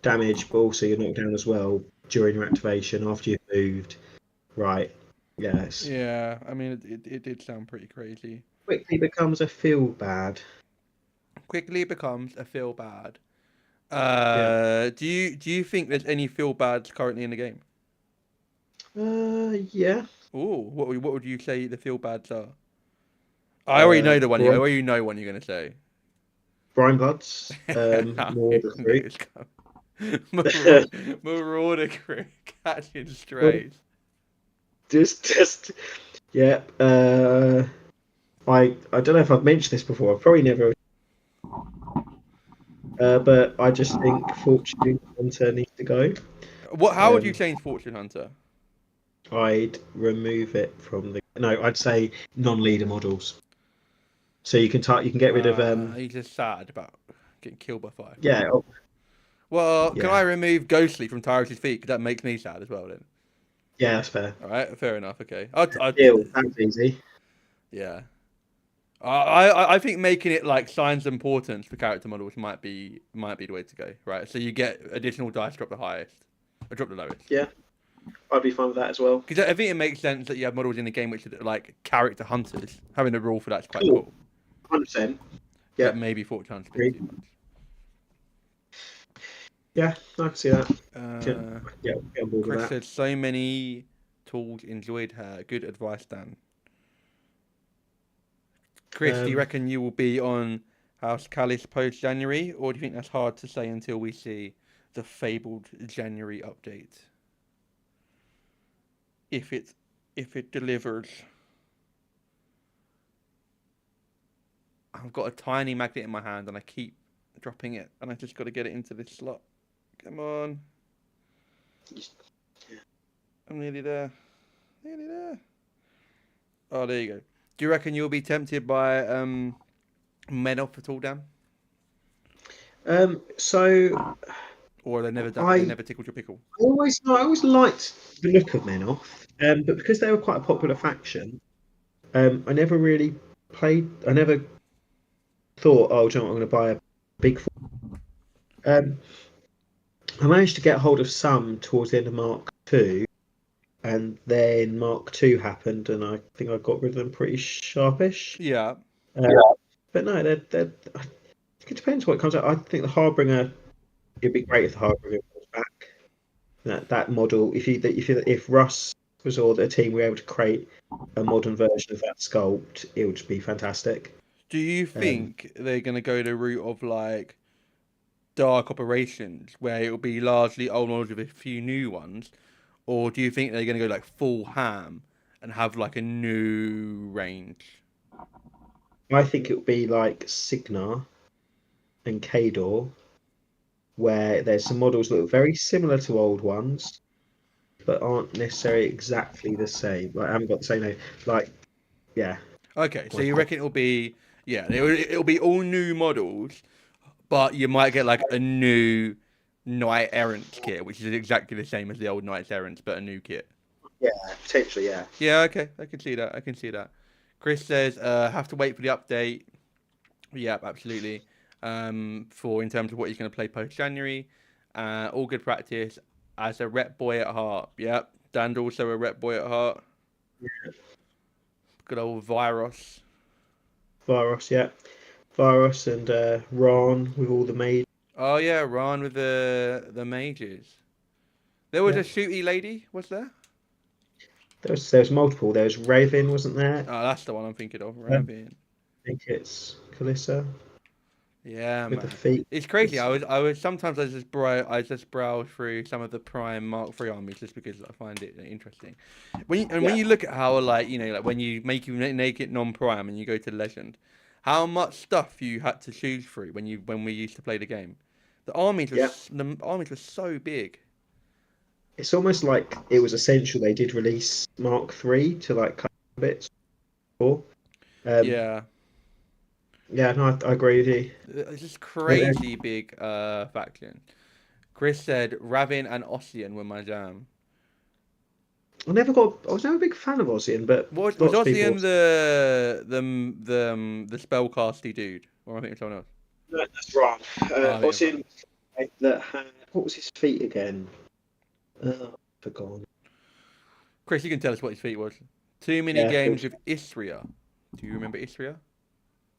damaged, but also you're knocked down as well during your activation after you've moved. Right. Yes. Yeah, I mean it did sound pretty crazy. Quickly becomes a feel bad. Quickly becomes a feel bad. Yeah. Do you think there's any feel bads currently in the game? Yeah. Oh, what would you say the feel bads are? I already know the one. I Brian, already know one you're gonna say. Brian Bloods. No, Marauder knew Crew. it was coming. Marauder crew catching strays. just yeah. I don't know if I've mentioned this before. I've probably never. But I just think Fortune Hunter needs to go. What? How would you Um, change Fortune Hunter? I'd remove it from the. No, I'd say non-leader models. So you can get rid of He's just sad about getting killed by fire. yeah, oh, Well, can I yeah. remove Ghostly from Tyrus's feet? Because that makes me sad as well. Then. Yeah, that's fair. All right, fair enough. Okay. Deal. That's easy. Yeah. I think making it like signs of importance for character models might be the way to go. Right. So you get additional dice drop the highest, or drop the lowest. Yeah, I'd be fine with that as well. Because I think it makes sense that you have models in the game which are like character hunters. Having a rule for that's quite Cool. cool. 100%. But Yeah. maybe Fortune Hunter's a bit Agree. too much. Yeah, I can see that. Uh, Get on board with Chris that. said so many tools enjoyed her. Good advice, Dan. Chris, do you Um, reckon you will be on House Callis post January, or do you think that's hard to say until we see the fabled January update? If it delivers. I've got a tiny magnet in my hand and I keep dropping it, and I just got to get it into this slot. Come on. I'm nearly there. Nearly there. Oh, there you go. Do you reckon you'll be tempted by Menoff at all, Dan? so Or they I never tickled your pickle? I always liked the look of Men Off, but because they were quite a popular faction, I never really played. I never thought, oh, do you know what, I'm going to buy a big. Um, I managed to get hold of some towards the end of Mark Two, and then Mark Two happened, and I think I got rid of them pretty sharpish. Yeah. But no, it depends what comes out. I think the Harbinger. It'd be great if the Harbinger was back. That model. If Russ was or the team were able to create a modern version of that sculpt, it would just be fantastic. Do you Um, think they're going to go the route of like Dark Operations, where it'll be largely old models with a few new ones? Or do you think they're going to go like full ham and have like a new range? I think it would be like Signar and Kador, where there's some models that are very similar to old ones, but aren't necessarily exactly the same. Like I haven't got the same name. Like yeah, Okay, so my you take. reckon it'll be all new models, but you might get like a new Knight Errant kit, which is exactly the same as the old Knights Errant, but a new kit. Yeah, potentially. Yeah. Yeah, okay, I can see that. I can see that. Chris says, have to wait for the update. Yep, absolutely. For in terms of what he's going to play post January, all good practice as a rep boy at heart. Yep, Dan's also a rep boy at heart. Good old Virus. Virus, yeah. Virus and Ron with all the mage. Oh yeah, Ron with the mages. There was Yeah. a shooty lady, was there? There's multiple. There's Raven, wasn't there? Oh, that's the one I'm thinking of. I Raven. think it's Kalissa Yeah, with the man. feet. It's crazy. It's, I was sometimes I just browse through some of the Prime Mark III armies just because I find it interesting. When yeah, you look at how like like when you make it non-Prime and you go to Legend, how much stuff you had to choose through when we used to play the game. yeah. The armies were so big. it's almost like it was essential they did release Mark III to like cut bits for. Yeah. Yeah, no, I agree with you. It's just Uh, crazy big faction. Chris said Ravin and Ossian were my jam. I was never a big fan of Ossian, but Was lots of people. Ossian the spellcasty dude? Or I think it's someone else. No, that's wrong. Oh, I think you're Ossian right. that had what was his feat again? Forgotten. Chris, you can tell us what his feat was. Too many Yeah, it games was, with Istria. Do you remember Istria?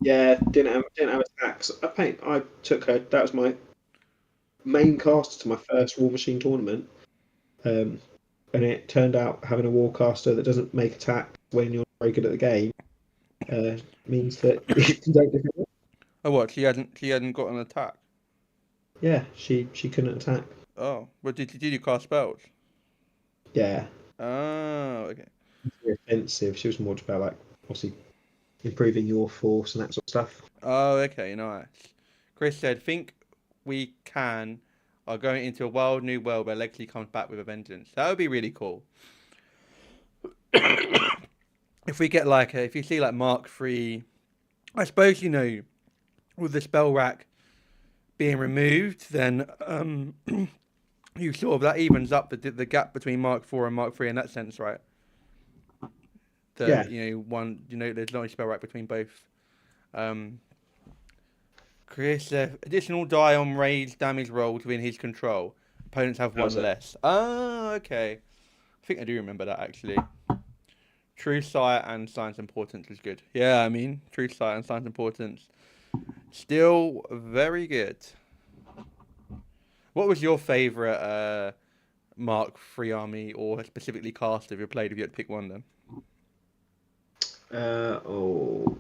yeah. Didn't have attacks. I took her. That was my main caster to my first War Machine tournament. Um, and it turned out having a Warcaster that doesn't make attack when you're very good at the game uh, means that you don't. Oh, what? She hadn't got an attack. Yeah, she couldn't attack. Oh, but did you cast spells? Yeah, Oh, okay. very offensive. She was more just about like obviously improving your force and that sort of stuff. Oh, okay, nice. Chris said, think we are going into a wild new world where Legacy comes back with a vengeance. That would be really cool. If we get like, if you see like Mark III, I suppose, with the spell rack being removed, then you sort of, that evens up the gap between Mark IV and Mark III in that sense, right? Yeah, That, there's no spell rack between both. Um, Chris, additional die on rage damage rolls within his control. Opponents have that was one it. less. Oh, okay. I think I do remember that actually. True Sight and Science Importance is good. Yeah, I mean, True Sight and Science Importance. Still very good. What was your favourite Mark III army, or specifically cast if you played, if you had to pick one of them? Oh,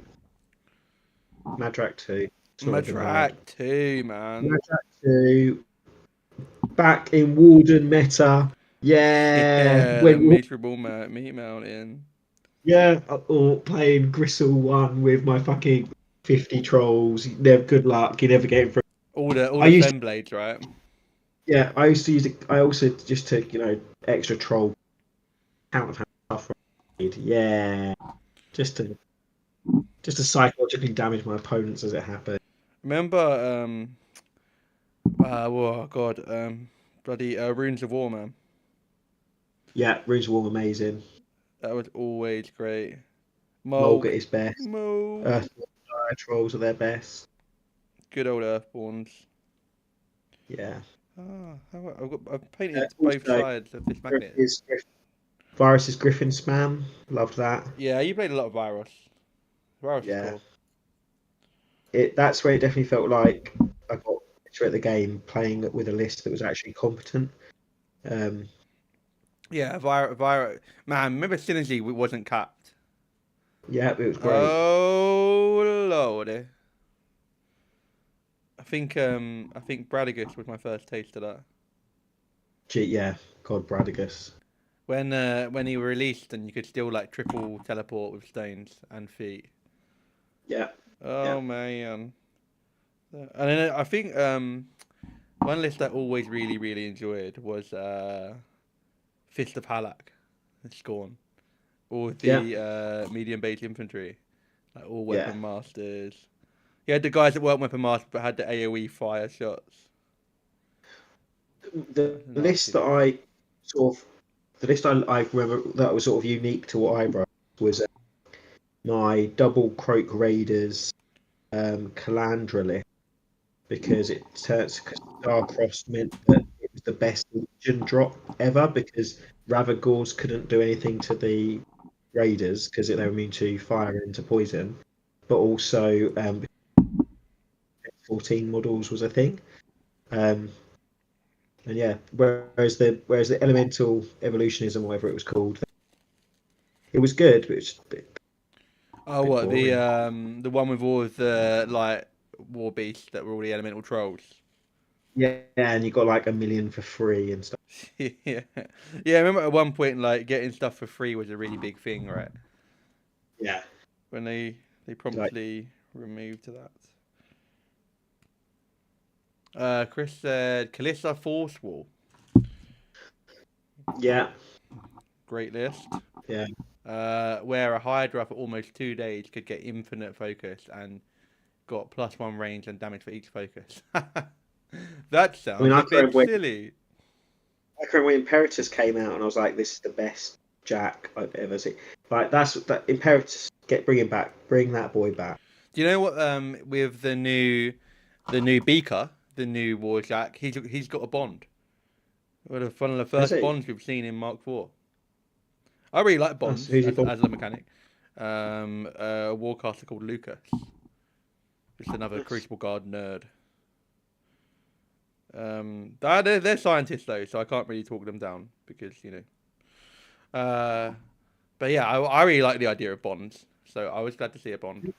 Madrak 2. It's not even hard. Madrak 2, man. Madrak 2. Back in Walden meta. Yeah. Yeah, the When miserable meat mountain. yeah, or playing Gristle 1 with my fucking 50 trolls. Never good luck. You never get it through. All I the used to, Fen blades, right? yeah, I used to use it. I also just took, extra troll count of how stuff. Yeah. Just to just to psychologically damage my opponents as it happened. Remember, oh god, bloody Runes of War, man. Yeah, Runes of War amazing. That was always great. Mulga Mulg, is best. Mulg. Dire trolls are their best. Good old Earthborns. Yeah. I've painted both Also, sides of this magnet. Virus's Griffin spam. Loved that. Yeah, you played a lot of Virus. Virus is Yeah. cool. That's where it definitely felt like I got better at the game playing with a list that was actually competent. Um, Yeah, Virus. Man, remember Synergy wasn't capped. yeah, it was great. Oh lordy. I think Bradigus was my first taste of that. Yeah, God, Bradigus. When he released and you could still like triple teleport with stones and feet. Yeah, yeah. Oh man. And then I think one list I always really really enjoyed was Fist of Halak, Scorn, or Yeah, the medium base infantry, like all yeah. weapon masters. You had the guys that weren't weapon masters but had the AOE fire shots. The That's a nasty list that list. I sort of, the list I remember that was sort of unique to what I wrote was my double Croak Raiders Calandra list because it turns because Starcross meant that it was the best Legion drop ever because Ravagors couldn't do anything to the Raiders because they were immune to fire and to poison, but also 14 models was a thing. Um, and yeah, whereas the elemental evolutionism, whatever it was called, it was good, but it's a Oh, bit what boring. the one with all of the like war beasts that were all the elemental trolls. Yeah, and you got like a million for free and stuff. Yeah, yeah. I remember at one point like getting stuff for free was a really big thing, right? Yeah, When they like promptly removed that. Chris said Kalista Force Wall. Yeah, Great list. yeah. Where a Hydra for almost 2 days could get infinite focus and got +1 range and damage for each focus. That I mean, sounds a bit silly. I can remember when Imperatus came out, and I was like, "This is the best Jack I've ever seen." Like that Imperatus, bring that boy back. Do you know what? With the new Beaker, the new Warjack, he's got a bond. One of the Has first he? bonds we've seen in Mark 4. I really like That's bonds who's he born? as a mechanic. A warcaster called Lucas. Just another Nice. Crucible Guard nerd. They're scientists though, so I can't really talk them down because but yeah, I really like the idea of bonds, so I was glad to see a bond.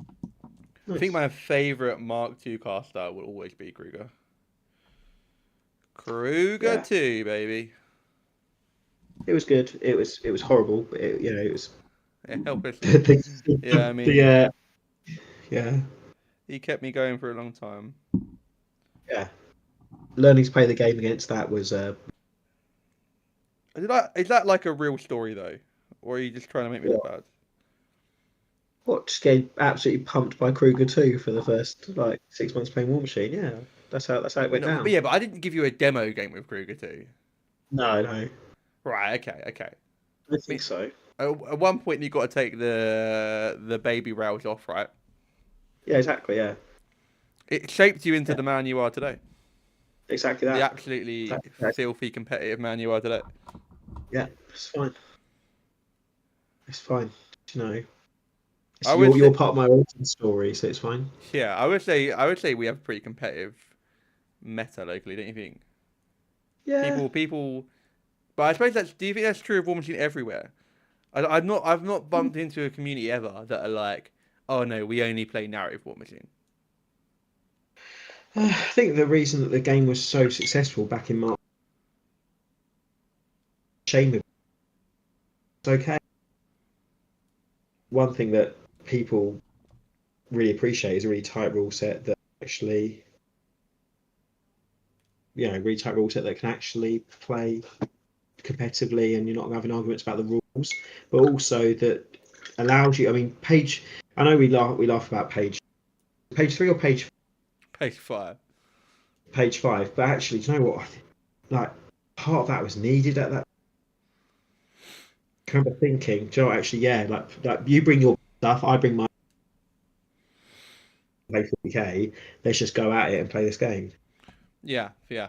I think Nice. my favorite Mark II caster will always be Kruger. Kruger Yeah, 2, baby. it was good. It was horrible, but it was Yeah, helplessly. Yeah, I the mean, yeah, he kept me going for a long time. yeah. Learning to play the game against that was Is that like a real story though, or are you just trying to make me look what bad? just getting absolutely pumped by Kruger 2 for the first like 6 months playing War Machine. Yeah, that's how it went No, but down. yeah, but I didn't give you a demo game with Kruger 2. No, no, Right? Okay. I I think mean, so. at one point you got to take the baby rails off, right? Yeah, exactly. Yeah, It shaped you into yeah, the man you are today. exactly The that. absolutely That filthy competitive man you are today. yeah, it's fine. It's fine. You know, I would you're say, part of my origin story, so it's fine. yeah, I would say we have a pretty competitive meta locally, don't you think? Yeah. People, but I suppose that's. Do you think that's true of War Machine everywhere? I've not bumped into a community ever that are like, oh no, we only play narrative War Machine. I think the reason that the game was so successful back in March, shame it's okay. One thing that people really appreciate is a really tight rule set that actually, really tight rule set that can actually play competitively, and you're not having arguments about the rules, but also that allows you. I mean, page. I know we laugh about page 3 or Page 5. page 5, but actually, do you know what? Like part of that was needed at that. I remember thinking, do you know what, actually, yeah, like you bring your stuff, I bring my play 40k. Let's just go at it and play this game. Yeah. No,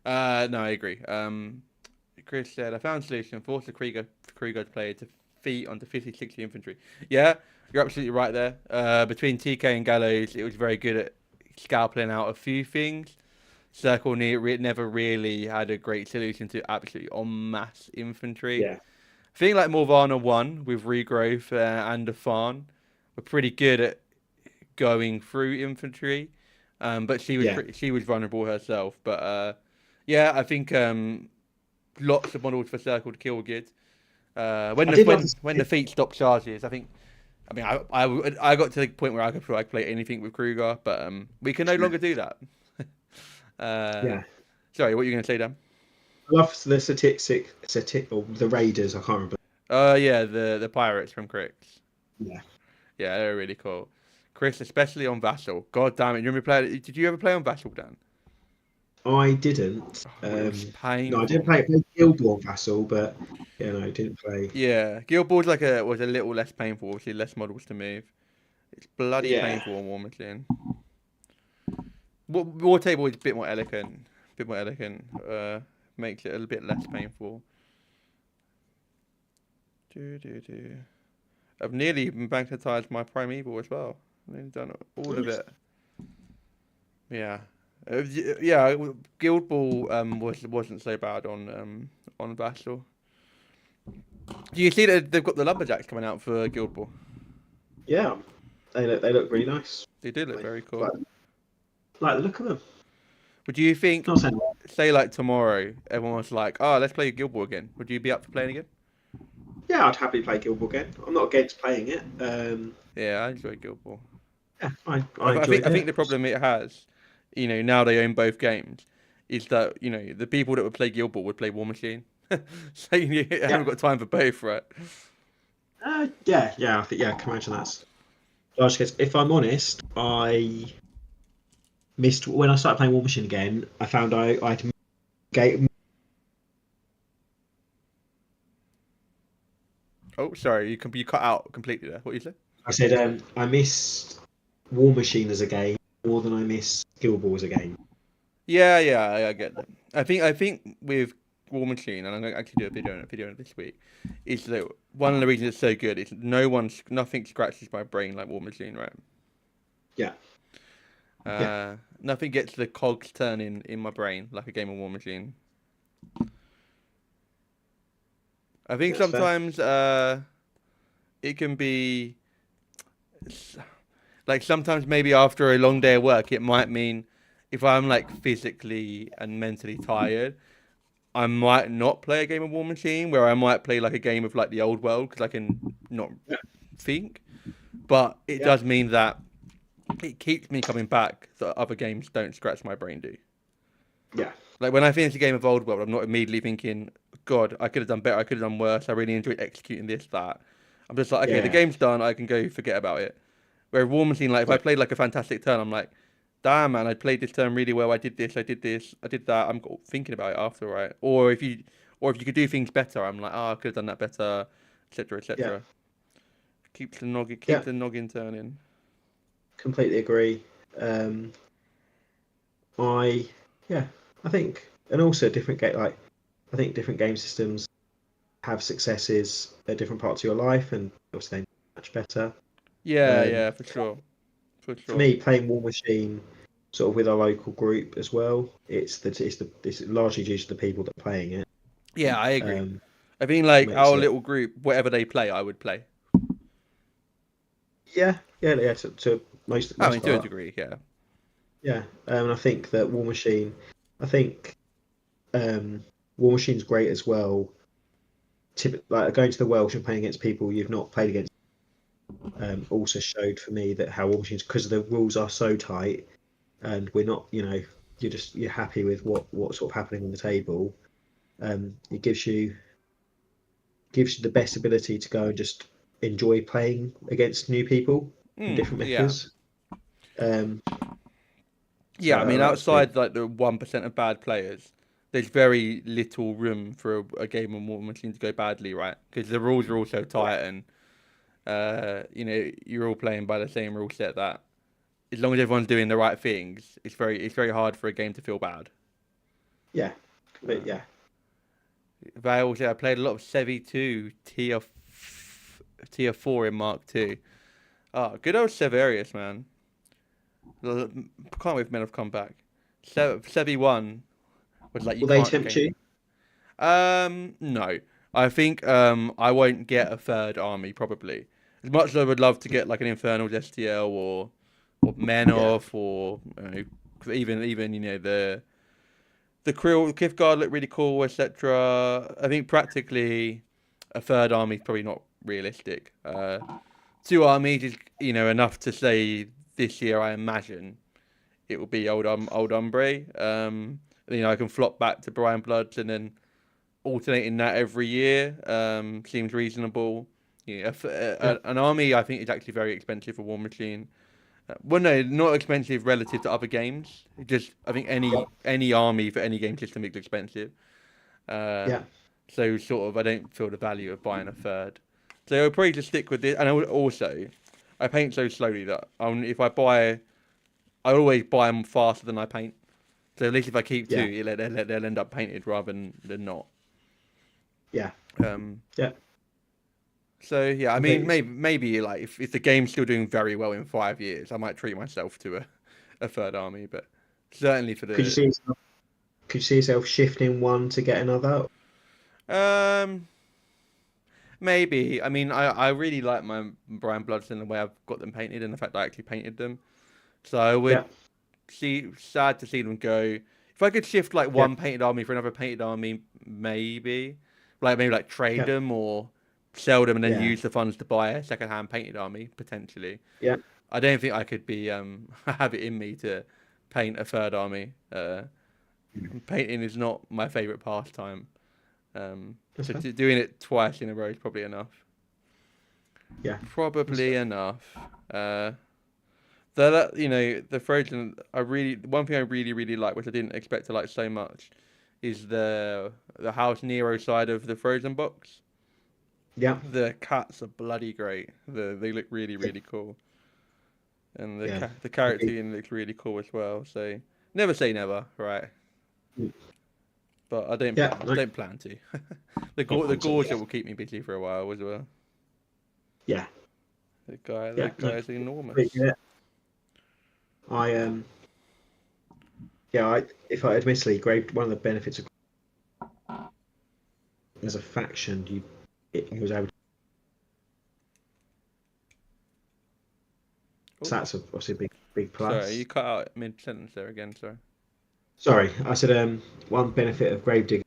I agree. Chris said, I found a solution. Force the Krieger player to feet onto 50-60 infantry. Yeah, you're absolutely right there. Between TK and Gallows, it was very good at scalping out a few things. Circle never really had a great solution to absolutely en masse infantry. Yeah, I think like Morvana 1 with Regrowth and Afan were pretty good at going through infantry. But yeah. she was vulnerable herself. But yeah, I think lots of models for Circle to kill were good. I did love When the feet stop charges, I think. I mean, I got to the point where I could play anything with Kruger, but we can no longer do that. uh, yeah. Sorry, what are you going to say, Dan? I love the or the Raiders. I can't remember. Yeah, the pirates from Crix. Yeah, Yeah, they're really cool. Chris, especially on Vassal. God damn it! You remember play? Did you ever play on Vassal, Dan? I didn't. Oh, it was No, I didn't painful. play Guild Wars Vassal, but yeah, no, I didn't play. Yeah, Guild Ball's was a little less painful. Obviously, less models to move. It's bloody Yeah, painful on War Machine. War Table is a bit more elegant. Makes it a little bit less painful. Do. I've nearly even magnetized my Primeval as well. I've nearly done all of nice. it. Yeah. Yeah, Guild Ball wasn't so bad on Vassal. Do you see that they've got the lumberjacks coming out for Guild Ball? Yeah, they look really nice. They do look Like, very cool. like, like the look of them. Would you think, Not saying say like tomorrow, everyone was like, "Oh, let's play Guild Ball again"? Would you be up for playing again? yeah, I'd happily play Guild Ball again. I'm not against playing it. Yeah, I enjoy Guild Ball. Yeah, I enjoyed I think it. the problem it has, now they own both games, is that the people that would play Guild Ball would play War Machine. So you Yeah. haven't got time for both, right? Yeah. I think I can imagine that's large case. If I'm honest, I missed when I started playing War Machine again. I found I'd gate. Oh, sorry, you cut out completely there. What you say? I said I missed War Machine as a game more than I miss Guild Ball as a game. Yeah, I get that. I think with War Machine, and I'm going to actually do a video on it this week, is that one of the reasons it's so good is nothing scratches my brain like War Machine, right? Yeah. Yeah. Nothing gets the cogs turning in my brain like a game of War Machine. I think That's fair. sometimes it can be like sometimes maybe after a long day of work, it might mean if I'm like physically and mentally tired, I might not play a game of War Machine, where I might play like a game of like the old world because I can not Yeah. think. But it Yeah. does mean that it keeps me coming back that other games don't scratch my brain do. Yeah. Like when I finish a game of Old World, I'm not immediately thinking, God, I could have done better, I could have done worse, I really enjoyed executing this, that. I'm just like, okay, the Yeah. game's done, I can go forget about it. Where War Machine, like if I Yeah. played like a fantastic turn, I'm like, damn man, I played this turn really well, I did this, I did this, I did that, I'm thinking about it after, right? Or if you could do things better, I'm like, oh, I could have done that better, etc. Yeah. etc. Keeps the noggin Yeah. turning. Completely agree. I yeah. I think, and also different game like I think different game systems have successes at different parts of your life, and obviously they much better. Um, Yeah, for sure. For for sure. me, playing War Machine, sort of with our local group as well, it's largely due to the people that are playing it. Yeah, I agree. Um, I think like makes our it little group, whatever they play, I would play. yeah. To I most mean, to a part, degree, yeah. yeah. And I think that War Machine, I think War Machine's great as well. Like going to the Welsh and playing against people you've not played against also showed for me that how War Machines, because the rules are so tight and we're not, you're happy with what's sort of happening on the table. It gives you the best ability to go and just enjoy playing against new people and different Yeah. metas. Um, Yeah, I mean, that's been outside like the 1% of bad players, there's very little room for a game of War Machine to go badly, right? Because the rules are all so yeah, tight, and you're all playing by the same rule set that as long as everyone's doing the right things, it's very hard for a game to feel bad. yeah, but Uh, yeah, but I played a lot of Sevi 2 tier 4 in Mark 2. Oh, good old Severius, man. Can't wait for Men have come back. Sevi 1 was like you will they can't tempt game. you? No. I think I won't get a third army probably. As much as I would love to get like an Infernal STL or Yeah, Menoth or even the Krill Cliff Guard look really cool, etc. I think practically a third army is probably not realistic. Two armies is enough to say this year. I imagine it will be old Umbre. I can flop back to Brian Bloods and then alternating that every year seems reasonable. Yeah, yeah, an army I think is actually very expensive for War Machine. Well, no, not expensive relative to other games. Just I think yeah, any army for any game system is expensive. Uh, yeah, so sort of I don't feel the value of buying a third. So I'll probably just stick with this. And also, I paint so slowly that if I buy, I always buy them faster than I paint. So at least if I keep yeah, two, they'll end up painted rather than not. yeah, Um, yeah. so yeah, I mean Completely. maybe like if the game's still doing very well in 5 years, I might treat myself to a third army, but certainly for Could you the see could you see yourself shifting one to get another? um maybe. I mean I really like my Brian Bloods in the way I've got them painted and the fact that I actually painted them. So I Yeah, would see sad to see them go. If I could shift like yeah, one painted army for another painted army, maybe trade yeah, them or sell them and then yeah, use the funds to buy a second hand painted army potentially. yeah, I don't think I could be have it in me to paint a third army. And painting is not my favourite pastime. That's So fine. doing it twice in a row is probably enough. Yeah. Probably fair. enough. The Frozen. One thing I really like, which I didn't expect to like so much, is the House Nero side of the Frozen box. Yeah. The cats are bloody great. They look really cool, and Yeah. the character in looks really cool as well. So never say never, right? But I Yeah. No, don't plan to. The so, gorge yeah. will keep me busy for a while as well. Yeah. The Yeah. No, guy is enormous. yeah. I Yeah. If I admittedly, Grave. One of the benefits of as a faction, you was able. Oh, So that's obviously a big sorry, plus. you cut out mid sentence there again. Sorry. Sorry, I said one benefit of Gravedigger,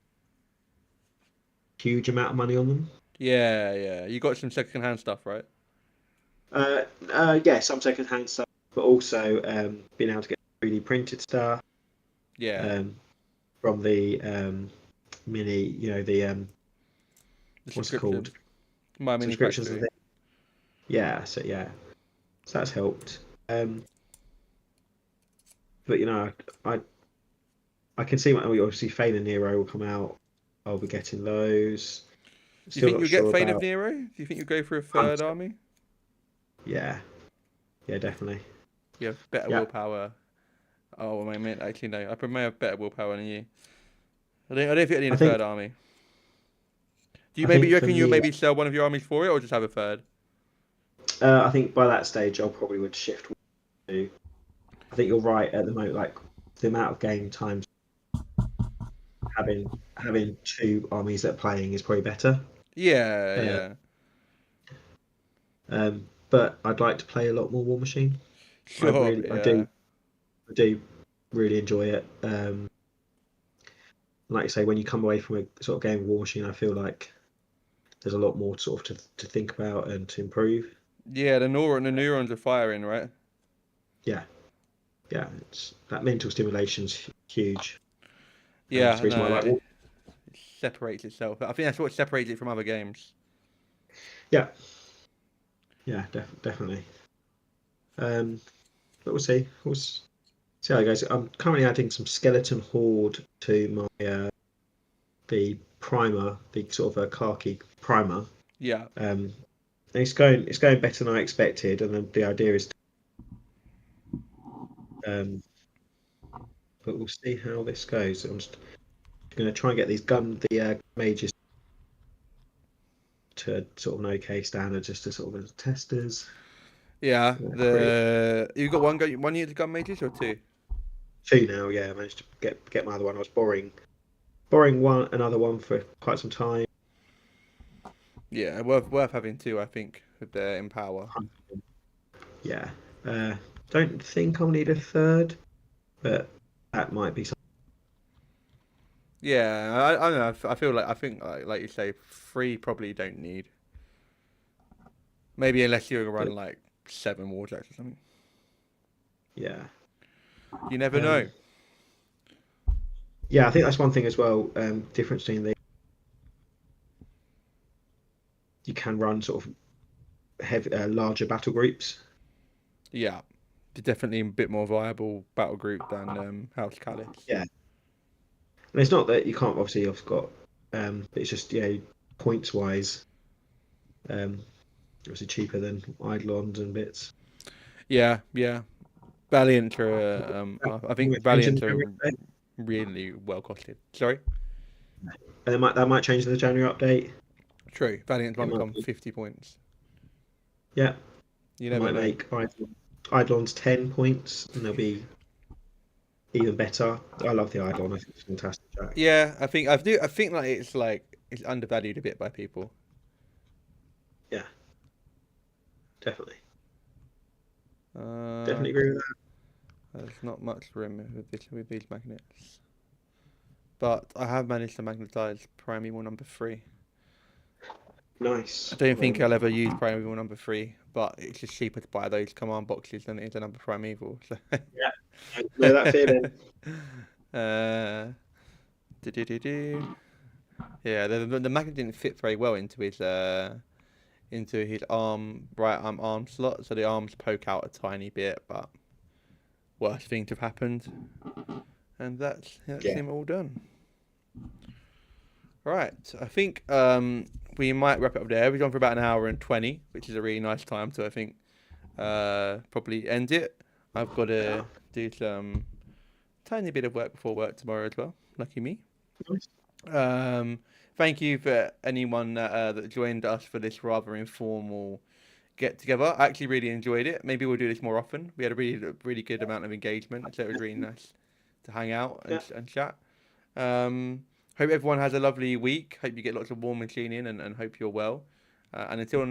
huge amount of money on them. Yeah. You got some second hand stuff, right? Yeah, some second hand stuff, but also being able to get 3D printed stuff Yeah, um, from the mini, the the what's it called? subscriptions. My Mini Subscriptions and Factory. things. Yeah, so that's helped. Um, but I I can see obviously Fane and Nero will come out. I'll be getting those. Do you Still think not you'll get sure Fane of about. Nero? Do you think you'll go for a Um, third army? yeah, yeah, definitely. You have better Yeah, willpower. Oh, I mean, actually no. I probably may have better willpower than you. I don't think I need I a think third army. Do you I maybe think you for reckon you'll me, maybe sell one of your armies for it, or just have a third? I think by that stage I probably would shift to. I think you're right at the moment. Like the amount of game times having two armies that are playing is probably better. Yeah, Uh, yeah. but I'd like to play a lot more War Machine. Sure, yeah. I do really enjoy it. Like I say, when you come away from a sort of game of War Machine, I feel like there's a lot more sort of to think about and to improve. Yeah, the neurons are firing, right? Yeah, yeah, it's that mental stimulation's huge. It's Yeah, the reason why I no, like it War. separates itself. I think that's what separates it from other games. Yeah, yeah, definitely. But we'll see. See how it goes. I'm currently adding some skeleton horde to my the primer, the sort of a khaki primer. Yeah. And it's going better than I expected, and then the idea is, um, but we'll see how this goes. I'm just going to try and get the mages to sort of an okay standard, just to sort of as testers. Yeah, Pretty you got one unit of gun mages or two? two now. Yeah, I managed to get my other one. I was borrowing another one for quite some time. Yeah, worth having two, I think, with their empower. Yeah, don't think I'll need a third, but that might be something. Yeah, I don't know. I think like you say, three probably don't need. Maybe unless you run like 7 warjacks or something. Yeah. You never know. Um, yeah, I think that's one thing as well. Difference between you can run sort of heavy, larger battle groups. Yeah, definitely a bit more viable battle group than House Callis. Yeah, and it's not that you can't obviously you've got, it's just points wise, obviously cheaper than Eidolons and bits. Yeah. Valiant are, I think Valiant are And really well costed. Sorry? that might change in the January update. True. Valiant might It might become be, 50 points. yeah, You it never might know. make Eidolons 10 points, and they'll be even better. I love the Eidolon. I think it's a fantastic jack. Yeah, I think like it's undervalued a bit by people. Yeah, definitely, Uh, definitely agree with there's not much room with these magnets. But I have managed to magnetize Primeval number 3. that. I Nice. don't think I'll ever use Primeval number 3, but it's just cheaper to buy those command boxes than it is a number Primeval. So. Yeah, I know that feeling. Uh, do. Yeah, the magnet didn't fit very well into his right arm slot, so the arms poke out a tiny bit, but worst thing to have happened, and that's Yeah. him all done. Right, I think we might wrap it up there. We've gone for about an hour and 20, which is a really nice time to, I think, probably end it. I've got to do some tiny bit of work before work tomorrow as well. Lucky me. Nice. Thank you for anyone that joined us for this rather informal get together. I actually really enjoyed it. Maybe we'll do this more often. We had a really good amount of engagement, so it was really nice to hang out Yeah. and chat. Hope everyone has a lovely week. Hope you get lots of warm machine in and hope you're well. And until